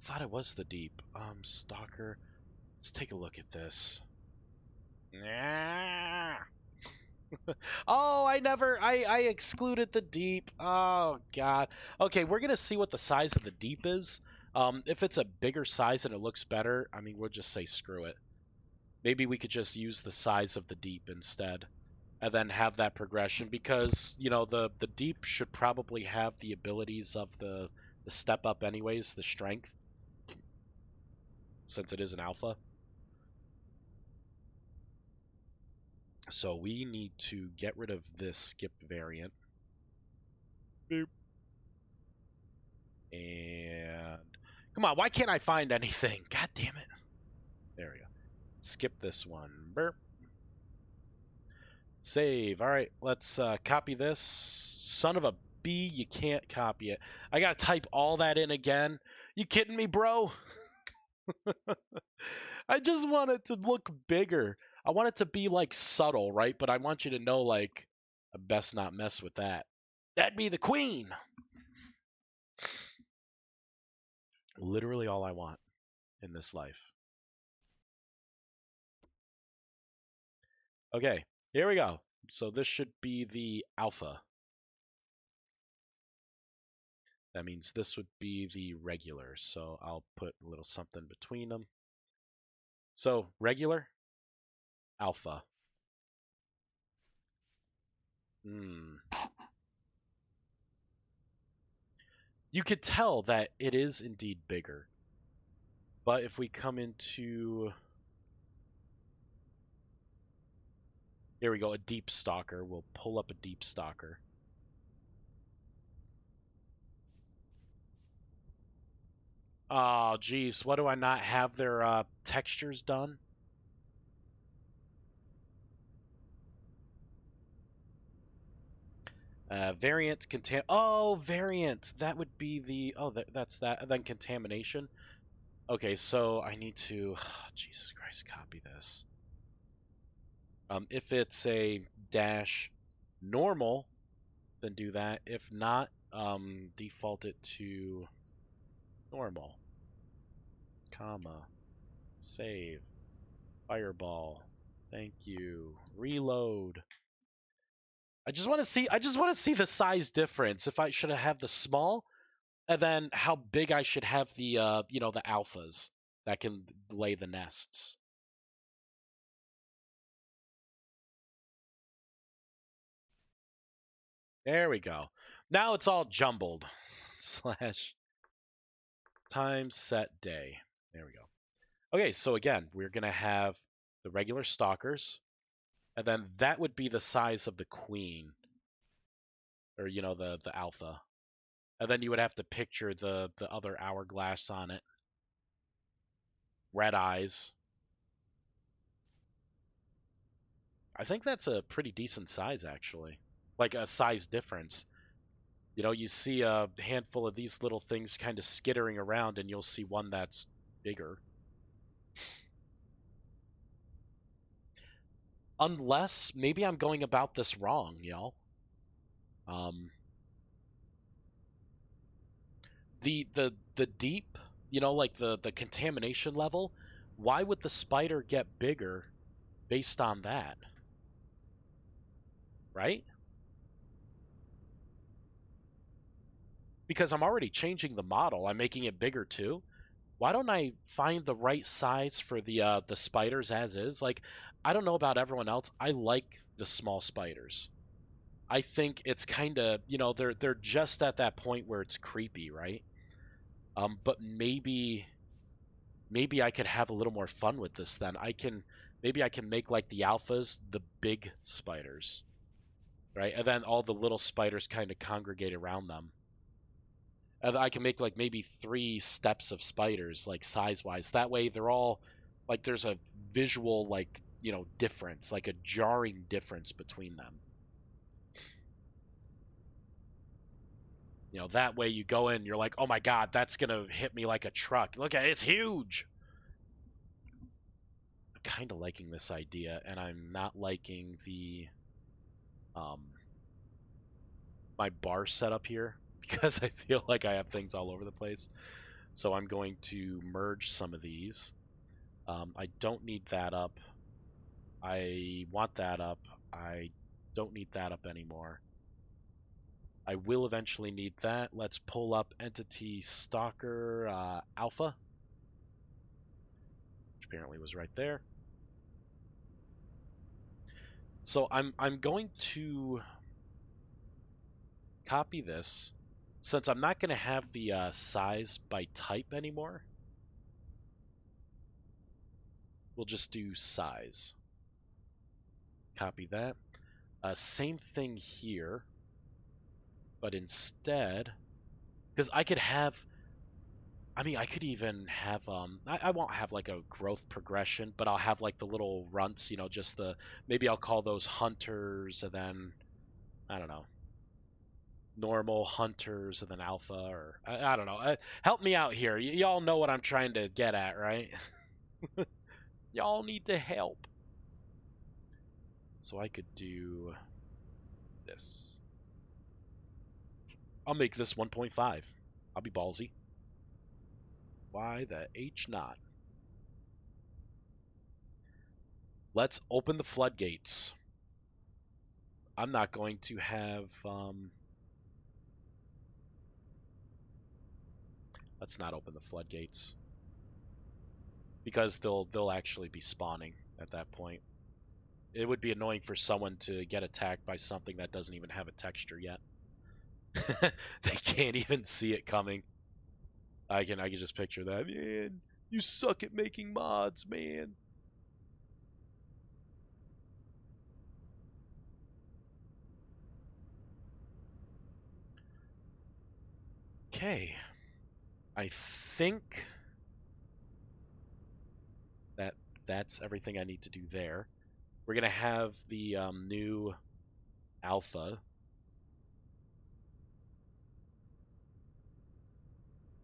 Thought it was the deep. Stalker. Let's take a look at this. Nah. Oh, I excluded the deep. Oh, God. Okay, we're going to see what the size of the deep is. If it's a bigger size and it looks better, I mean, we'll just say screw it. Maybe we could just use the size of the deep instead and then have that progression because, the deep should probably have the abilities of the step up anyways, the strength, since it is an alpha. So we need to get rid of this skip variant. Boop. And come on, why can't I find anything? God damn it. There we go. Skip this one. Burp. Save. All right, let's copy this. Son of a B, you can't copy it. I gotta type all that in again. You kidding me, bro? I just want it to look bigger. I want it to be like subtle, right? But I want you to know, like, I best not mess with that. That'd be the queen. Literally all I want in this life. Okay, here we go. So this should be the alpha. That means this would be the regular. So I'll put a little something between them. So regular, alpha. Hmm. You could tell that it is indeed bigger. But if we come into... Here we go, a deep stalker. We'll pull up a deep stalker. Oh, geez. What do I not have their textures done? Variant, oh, variant. That would be the... Oh, that's that. And then contamination. Okay, so I need to... Jesus Christ, copy this. If it's a dash normal, then do that. If not, default it to normal, comma, save, fireball, thank you, reload. I just want to see the size difference. If I should have the small, and then how big I should have the alphas that can lay the nests. There we go. Now it's all jumbled. Slash time set day. There we go. Okay, so again, we're going to have the regular stalkers, and then that would be the size of the queen, or, the alpha. And then you would have to picture the other hourglass on it. Red eyes. I think that's a pretty decent size, actually. Like a size difference. You see a handful of these little things kind of skittering around, and you'll see one that's bigger. Unless, maybe I'm going about this wrong, y'all. The deep, like the contamination level, why would the spider get bigger based on that? Right? Because I'm already changing the model. I'm making it bigger too. Why don't I find the right size for the spiders as is? Like, I don't know about everyone else. I like the small spiders. I think it's kind of, they're just at that point where it's creepy, right? But maybe I could have a little more fun with this then. Maybe I can make like the alphas the big spiders, right? And then all the little spiders kind of congregate around them. And I can make like maybe 3 steps of spiders, like size-wise. That way they're all like there's a visual like, difference, like a jarring difference between them. That way you go in, you're like, "Oh my God, that's going to hit me like a truck. Look at it, it's huge." I'm kind of liking this idea, and I'm not liking the um my bar setup here because I feel like I have things all over the place. So I'm going to merge some of these. I don't need that up. I want that up. I Don't need that up anymore. I will eventually need that. Let's pull up Entity Stalker Alpha, which apparently was right there. So I'm going to copy this. Since I'm not going to have the size by type anymore, we'll just do size. Copy that. Same thing here, but instead, because I could have, I mean, I could even have, I won't have like a growth progression, but I'll have like the little runts, you know, just maybe I'll call those hunters, and then, I don't know, normal hunters, and then alpha, or, I don't know. Help me out here. Y'all know what I'm trying to get at, right? Y'all need to help. So I could do this. I'll make this 1.5. I'll be ballsy. Why the H not? Let's open the floodgates. I'm not going to have, let's not open the floodgates. Because they'll actually be spawning at that point. It would be annoying for someone to get attacked by something that doesn't even have a texture yet. They can't even see it coming. I can just picture that. Man, you suck at making mods, man. Okay. I think that's everything I need to do there. We're gonna have the new alpha.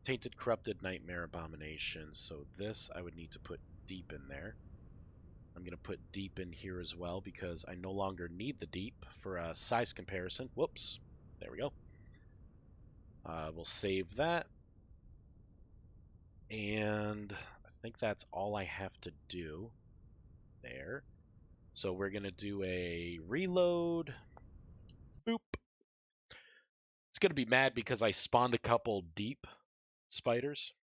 Tainted, Corrupted, Nightmare, Abomination. So this I would need to put deep in there. I'm going to put deep in here as well because I no longer need the deep for a size comparison. Whoops. There we go. We'll save that. And I think that's all I have to do there. So we're going to do a reload. Boop. It's going to be mad because I spawned a couple deep spiders.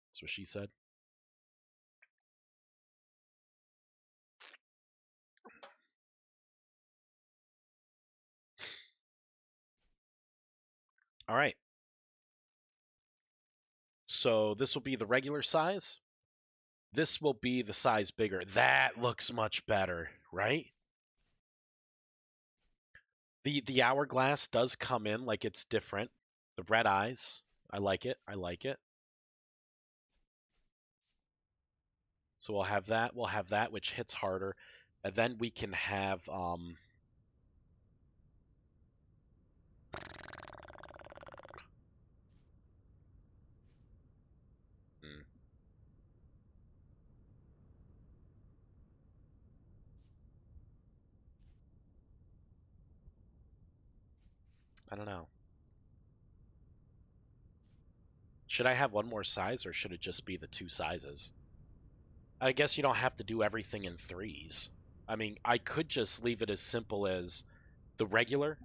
That's what she said. All right. So this will be the regular size. This will be the size bigger. That looks much better, right? The hourglass does come in like it's different. The red eyes, I like it. I like it. So we'll have that. We'll have that, which hits harder, and then we can have hmm, I don't know. Should I have one more size, or should it just be the two sizes? I guess you don't have to do everything in threes. I mean, I could just leave it as simple as the regular,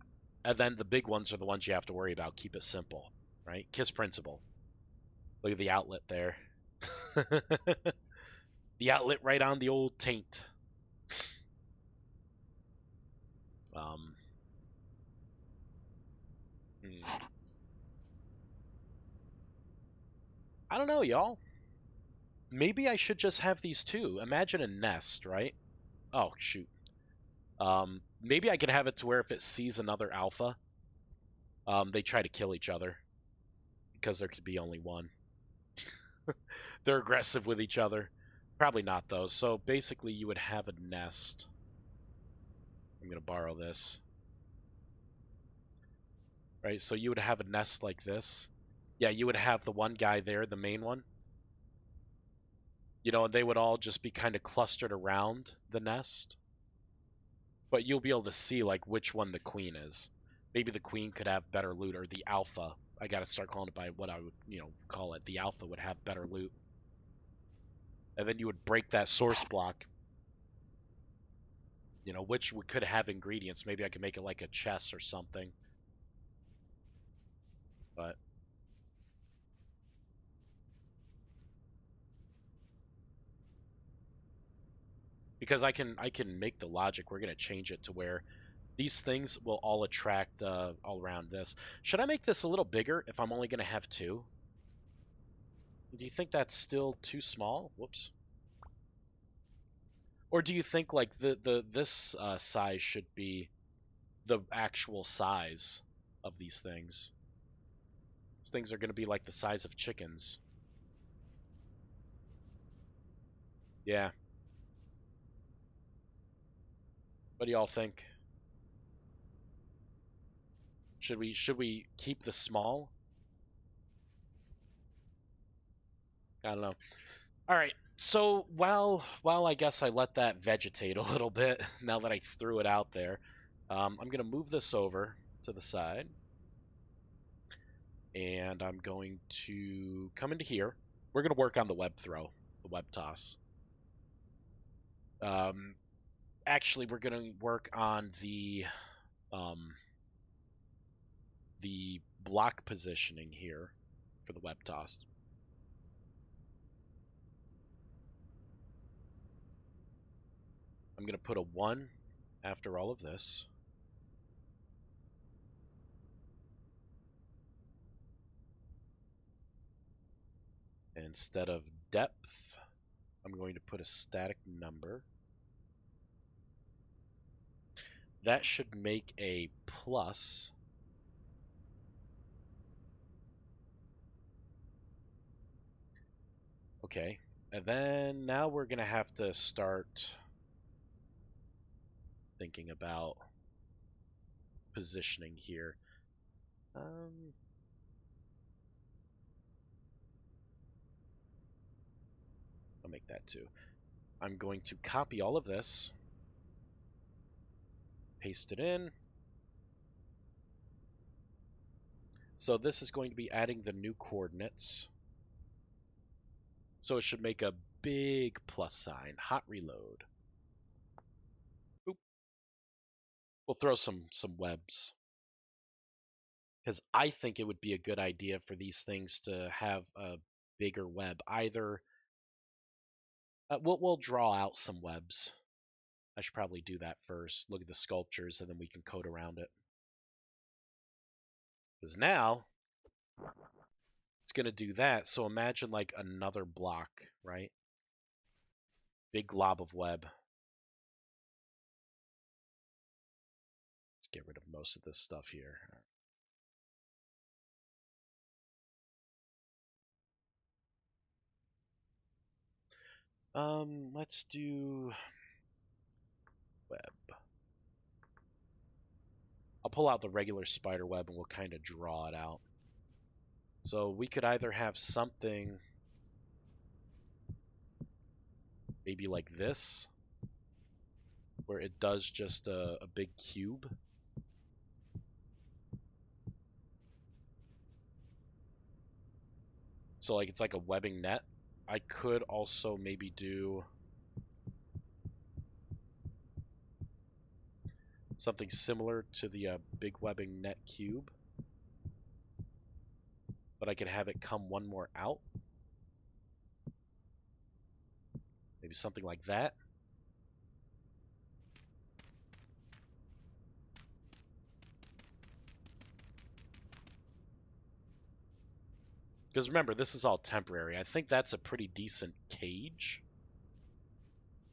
and then the big ones are the ones you have to worry about. Keep it simple, right? Kiss principle. Look at the outlet there. The outlet right on the old taint. Um, I don't know, y'all. Maybe I should just have these two. Imagine a nest, right? Oh, shoot. Maybe I could have it to where if it sees another alpha, they try to kill each other because there could be only one. They're aggressive with each other. Probably not, though. So basically, you would have a nest. I'm going to borrow this. Right, so you would have a nest like this. Yeah, you would have the one guy there, the main one. You know, and they would all just be kind of clustered around the nest. But you'll be able to see, like, which one the queen is. Maybe the queen could have better loot, or the alpha. I gotta start calling it by what I would, call it. The alpha would have better loot. And then you would break that source block. You know, which we could have ingredients. Maybe I could make it like a chest or something. But because I can make the logic, we're gonna change it to where these things will all attract all around this. Should I make this a little bigger if I'm only gonna have two? Do you think that's still too small? Whoops. Or do you think like this size should be the actual size of these things? These things are gonna be like the size of chickens. Yeah. What do y'all think? Should we keep the small? I don't know. All right. So while I guess I let that vegetate a little bit now that I threw it out there, I'm gonna move this over to the side, and I'm going to come into here. We're gonna work on the web throw, the web toss. Um, Actually, we're gonna work on the block positioning here for the web toss. I'm gonna put a 1 after all of this. And instead of depth, I'm going to put a static number. That should make a plus. Okay, and then now we're going to have to start thinking about positioning here. I'll make that too. I'm going to copy all of this, paste it in. So this is going to be adding the new coordinates. So it should make a big plus sign, hot reload. Oop. We'll throw some webs, because I think it would be a good idea for these things to have a bigger web. Either we'll draw out some webs. I should probably do that first. Look at the sculptures, and then we can code around it. Because now it's going to do that. So imagine like another block, right? Big glob of web. Let's get rid of most of this stuff here. Let's do web. I'll pull out the regular spider web and we'll kind of draw it out. So we could either have something maybe like this, where it does just a big cube. So like it's like a webbing net. I could also maybe do something similar to the big webbing net cube, but I could have it come one more out. Maybe something like that. Because remember, this is all temporary. I think that's a pretty decent cage.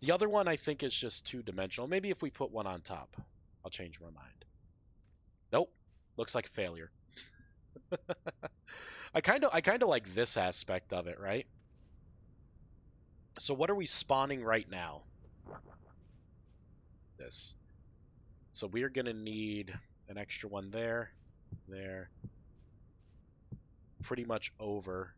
The other one I think is just two-dimensional. Maybe if we put one on top, I'll change my mind. Nope. Looks like a failure. I kind of like this aspect of it, right? So what are we spawning right now? This. So we're going to need an extra one there, there, pretty much over.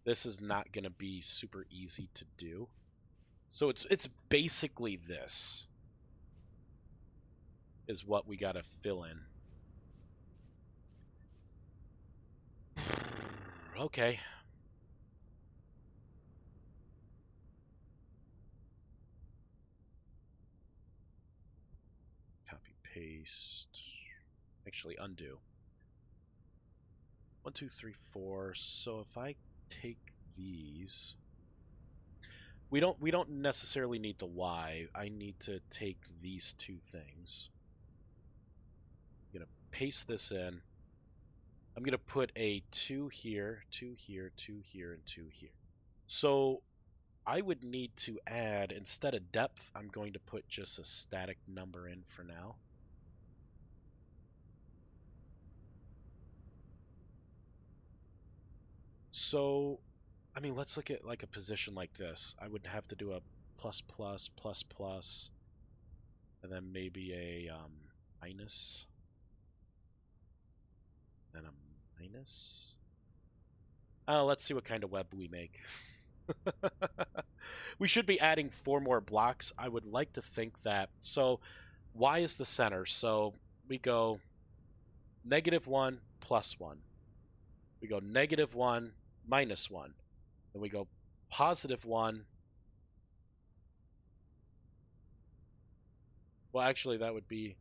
This is not going to be super easy to do. So it's basically this is what we got to fill in. Okay. paste. Actually, undo. 1, 2, 3, 4. So if I take these, we don't necessarily need the Y. I need to take these two things. I'm gonna paste this in. I'm gonna put a 2 here, 2 here, 2 here, and 2 here. So I would need to add, instead of depth, I'm going to put just a static number in for now. So, I mean, let's look at like a position like this. I would have to do a plus plus plus plus, and then maybe a minus, and a minus. Let's see what kind of web we make. We should be adding 4 more blocks. I would like to think that. So y is the center. So we go -1 plus 1. We go -1 minus 1. Then we go +1. Well, actually, that would be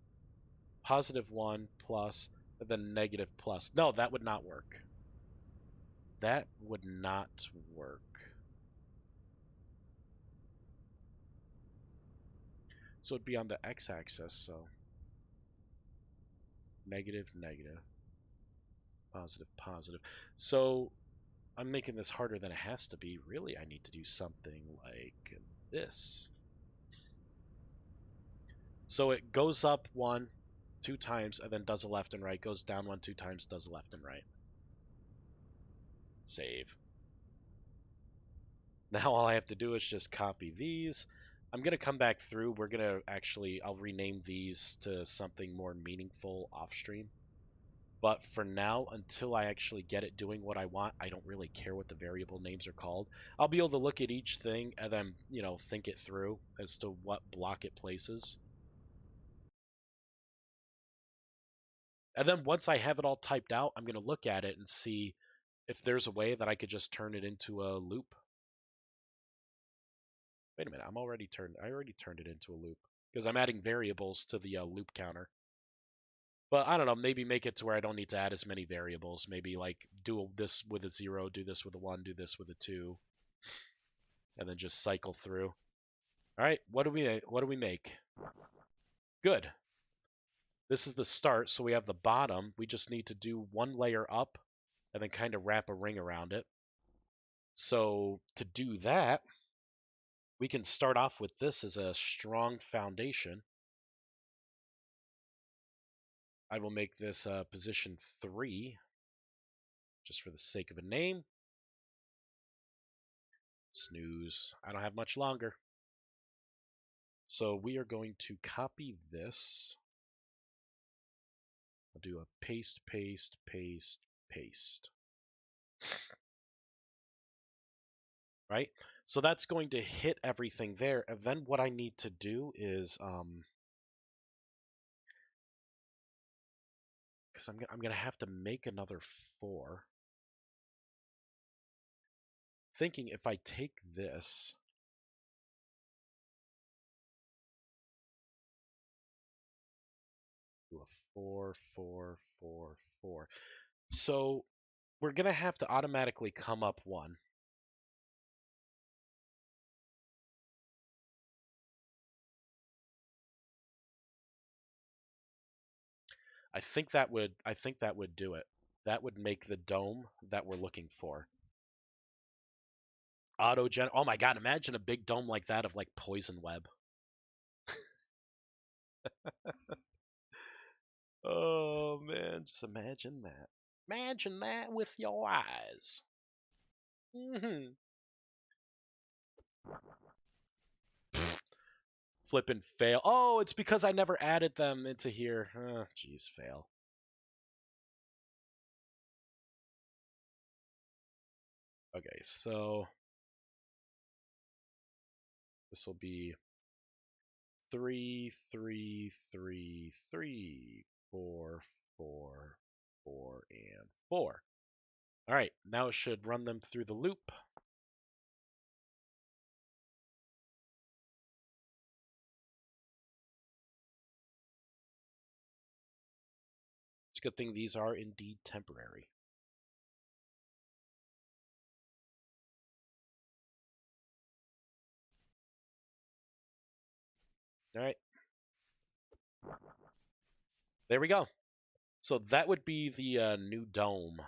+1 plus, and then negative plus. No, that would not work. That would not work. So it'd be on the x-axis, so negative, negative, positive, positive. So I'm making this harder than it has to be. Really, I need to do something like this. So it goes up 1, 2 times, and then does a left and right. Goes down 1, 2 times, does a left and right. Save. Now all I have to do is just copy these. I'm going to come back through. We're going to actually, I'll rename these to something more meaningful off stream. But for now, until I actually get it doing what I want, I don't really care what the variable names are called. I'll be able to look at each thing and then, think it through as to what block it places. And then once I have it all typed out, I'm going to look at it and see if there's a way that I could just turn it into a loop. Wait a minute, I already turned it into a loop because I'm adding variables to the loop counter. But I don't know, maybe make it to where I don't need to add as many variables. Maybe like do this with a 0, do this with a 1, do this with a 2, and then just cycle through. All right, what do we make? Good. This is the start, so we have the bottom. We just need to do one layer up and then kind of wrap a ring around it. So to do that, we can start off with this as a strong foundation. I will make this position 3, just for the sake of a name. Snooze. I don't have much longer. So we are going to copy this. I'll do a paste, paste, paste, paste. Right? So that's going to hit everything there. And then what I need to do is, because I'm going to have to make another 4. Thinking if I take this, do a 4, 4, 4, 4. So we're going to have to automatically come up 1. I think that would do it. That would make the dome that we're looking for. Oh my god, imagine a big dome like that of like poison web. Oh man, just imagine that. Imagine that with your eyes. Mm-hmm. Flippin' fail. Oh, it's because I never added them into here. Oh, jeez, fail. Okay, so this will be 3, 3, 3, 3, 4, 4, 4, and 4. All right, now it should run them through the loop. good thing these are indeed temporary. All right. There we go. So that would be the new dome.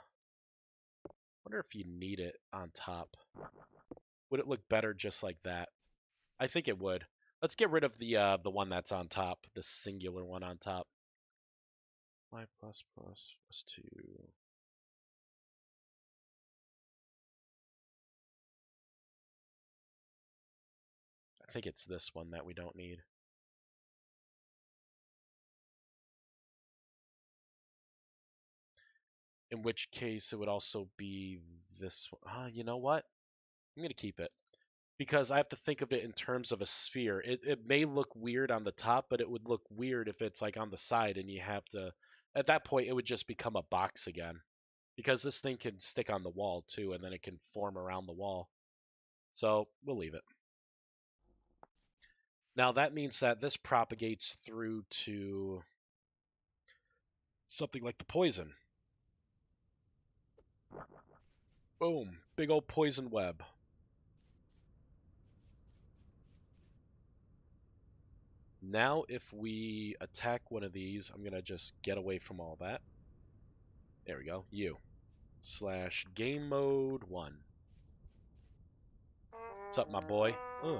Wonder if you need it on top. Would it look better just like that? I think it would. Let's get rid of the one that's on top, the singular one on top. Y plus plus 2. I think it's this one that we don't need. In which case, it would also be this one. You know what? I'm going to keep it. Because I have to think of it in terms of a sphere. It may look weird on the top, but it would look weird if it's like on the side and you have to... At that point, it would just become a box again. Because this thing can stick on the wall, too, and then it can form around the wall. So, we'll leave it. Now, that means that this propagates through to something like the poison. Boom. Big old poison web. Now, if we attack one of these, I'm going to just get away from all that. There we go. / game mode 1. What's up, my boy? Ugh.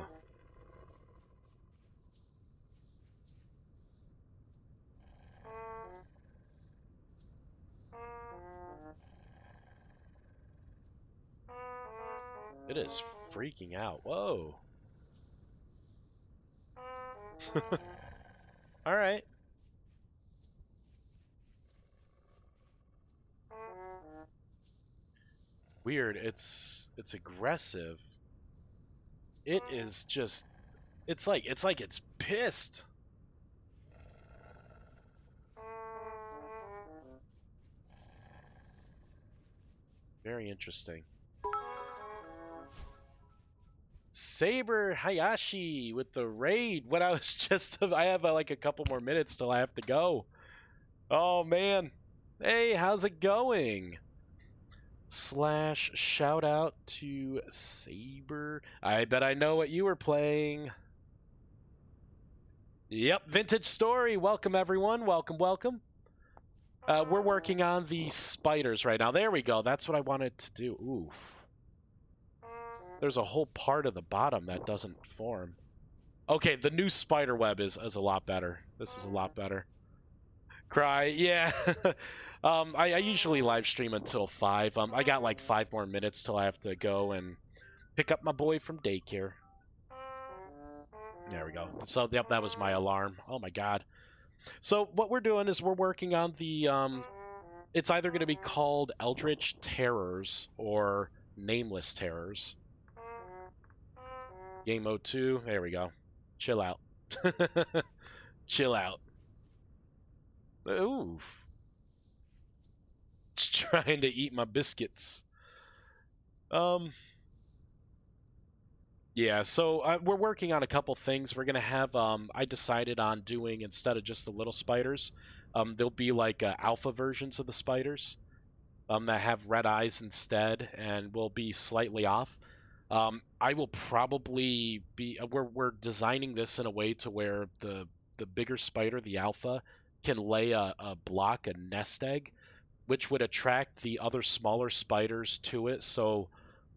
It is freaking out. Whoa. All right. Weird. It's aggressive. It is just it's like it's pissed. Very interesting. Saber Hayashi with the raid. When I was just I have like a couple more minutes till I have to go. Oh man. Hey, how's it going? / shout out to Saber. I bet I know what you were playing. Yep, Vintage Story. Welcome everyone. Welcome, welcome. We're working on the spiders right now. There we go. That's what I wanted to do. Oof. There's a whole part of the bottom that doesn't form. Okay, the new spider web is a lot better. This is a lot better. Cry, yeah. I usually live stream until 5. I got like 5 more minutes till I have to go and pick up my boy from daycare. There we go. So, yep, that was my alarm. Oh my god. So, what we're doing is we're working on the, it's either going to be called Eldritch Terrors or Nameless Terrors. Game mode 2. There we go. Chill out. Chill out. Oof. It's trying to eat my biscuits. Yeah, so we're working on a couple things. We're gonna have I decided on doing, instead of just the little spiders, there'll be like alpha versions of the spiders that have red eyes instead, and will be slightly off. I will probably be we're designing this in a way to where the bigger spider, the alpha, can lay a block, a nest egg, which would attract the other smaller spiders to it. So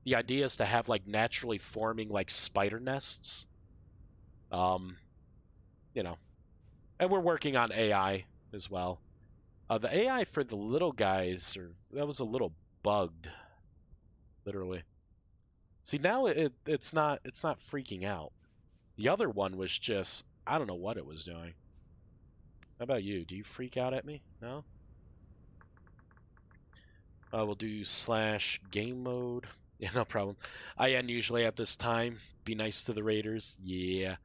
the idea is to have like naturally forming like spider nests. You know, and we're working on AI as well. The AI for the little guys, that was a little bugged, literally. See, now it's not freaking out. The other one was just, I don't know what it was doing. How about you? Do you freak out at me? No? We'll do / game mode. Yeah, no problem. I end usually at this time. Be nice to the raiders. Yeah.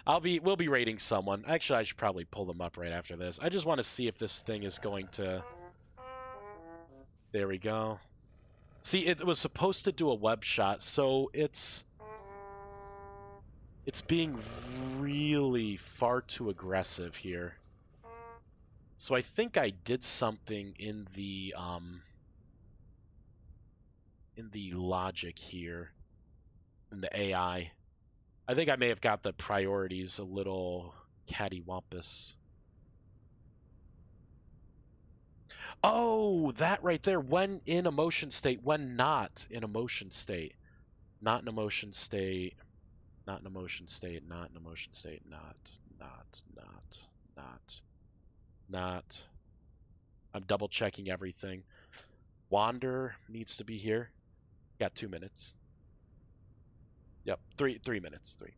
We'll be raiding someone. Actually, I should probably pull them up right after this. I just want to see if this thing is going to... There we go. See, it was supposed to do a web shot, so it's being really far too aggressive here. So I think I did something in the logic here, in the AI. I think I may have got the priorities a little cattywampus. Oh, that right there. When in a motion state, when not in a motion state. Not in a motion state. Not in a motion state. Not in a motion state. Not. I'm double checking everything. Wander needs to be here. Got 2 minutes. Yep, 3 minutes. Three.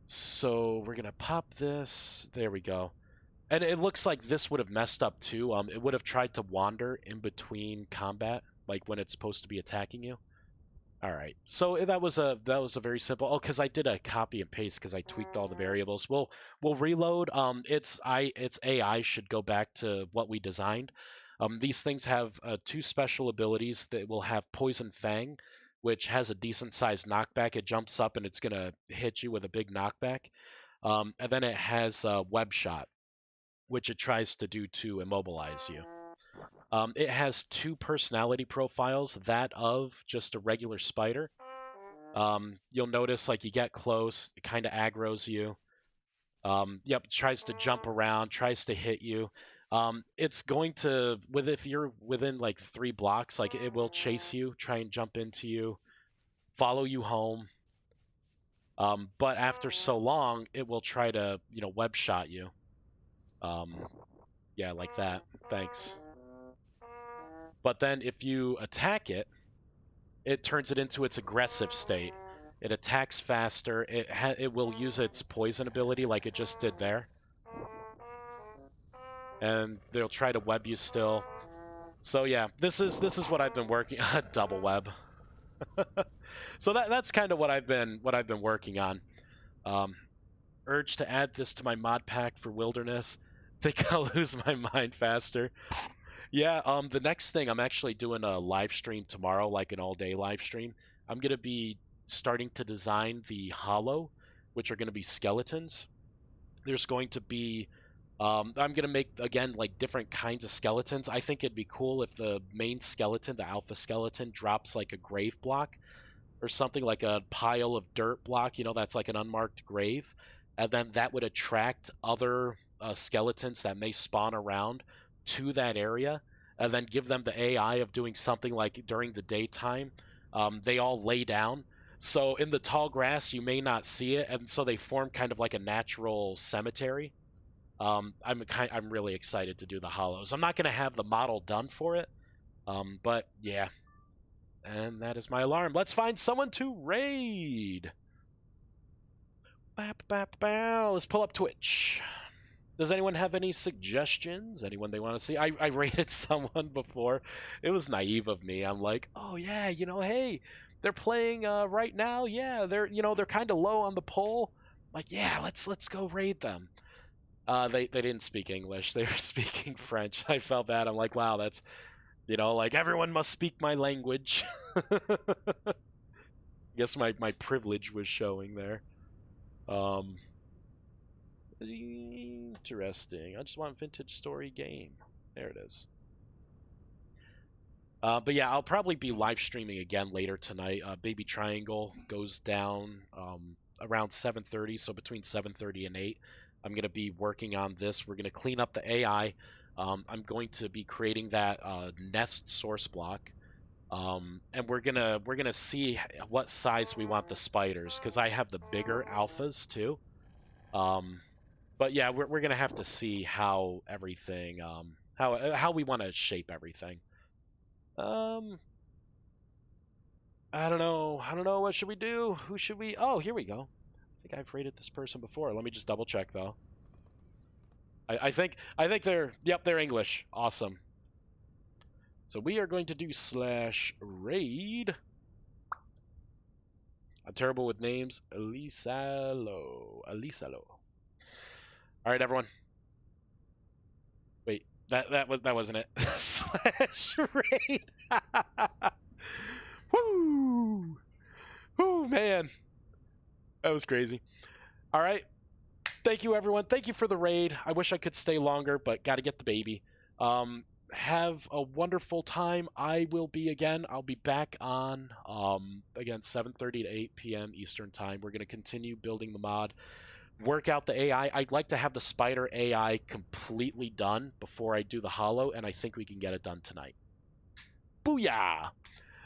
So we're gonna pop this. There we go. And it looks like this would have messed up too. It would have tried to wander in between combat, like when it's supposed to be attacking you. All right. So that was a very simple. Oh, because I did a copy and paste because I tweaked all the variables. We'll reload. Its AI should go back to what we designed. These things have two special abilities that will have Poison Fang, which has a decent sized knockback. It jumps up and it's gonna hit you with a big knockback. And then it has Web Shot, which it tries to do to immobilize you. It has two personality profiles, that of just a regular spider. You'll notice like you get close, it kind of aggroes you. Yep, tries to jump around, tries to hit you. It's going to, if you're within like 3 blocks, like it will chase you, try and jump into you, follow you home. But after so long, it will try to, web shot you. Yeah, like that. Thanks. But then if you attack it, it turns it into its aggressive state. It attacks faster. It will use its poison ability like it just did there. And they'll try to web you still. So yeah, this is what I've been working double web. So that's kind of what I've been working on. Urge to add this to my mod pack for wilderness. Think I'll lose my mind faster. Yeah, the next thing, I'm actually doing a live stream tomorrow, like an all-day live stream. I'm gonna be starting to design the hollow, which are gonna be skeletons. There's going to be, I'm gonna make again like different kinds of skeletons. I think it'd be cool if the main skeleton, the alpha skeleton, drops like a grave block or something, like a pile of dirt block, that's like an unmarked grave, and then that would attract other skeletons that may spawn around to that area, and then give them the AI of doing something like during the daytime, they all lay down. So in the tall grass, you may not see it, and so they form kind of like a natural cemetery. I'm really excited to do the hollows. I'm not going to have the model done for it, but yeah, and that is my alarm. Let's find someone to raid. Let's pull up Twitch. Does anyone have any suggestions? Anyone they want to see? I raided someone before. It was naive of me. I'm like, oh yeah, hey, they're playing right now. Yeah, they're kind of low on the poll. Like, yeah, let's go raid them. They didn't speak English. They were speaking French. I felt bad. I'm like, wow, that's like everyone must speak my language. I guess my privilege was showing there. Interesting. I just want vintage story game. There it is. But yeah, I'll probably be live streaming again later tonight. Baby Triangle goes down around 7:30, so between 7:30 and 8. I'm gonna be working on this. We're gonna clean up the AI. I'm going to be creating that nest source block. And we're gonna see what size we want the spiders, because I have the bigger alphas too. But yeah, we're gonna have to see how everything how we want to shape everything. Um, I don't know. What should we do? Who should we? Oh, here we go. I think I've rated this person before. Let me just double check though. I think they're English. Awesome. So we are going to do /raid. I'm terrible with names. Elisalo. All right, everyone. Wait, that wasn't it. /raid. Woo! Woo, man. That was crazy. All right. Thank you, everyone. Thank you for the raid. I wish I could stay longer, but got to get the baby. Have a wonderful time. I'll be back on, again, 7:30 to 8 p.m. Eastern Time. We're going to continue building the mod, work out the AI. I'd like to have the spider AI completely done before I do the hollow, and I think we can get it done tonight. Booyah!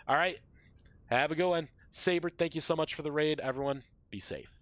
All right. Have a good one. Saber, thank you so much for the raid. Everyone, be safe.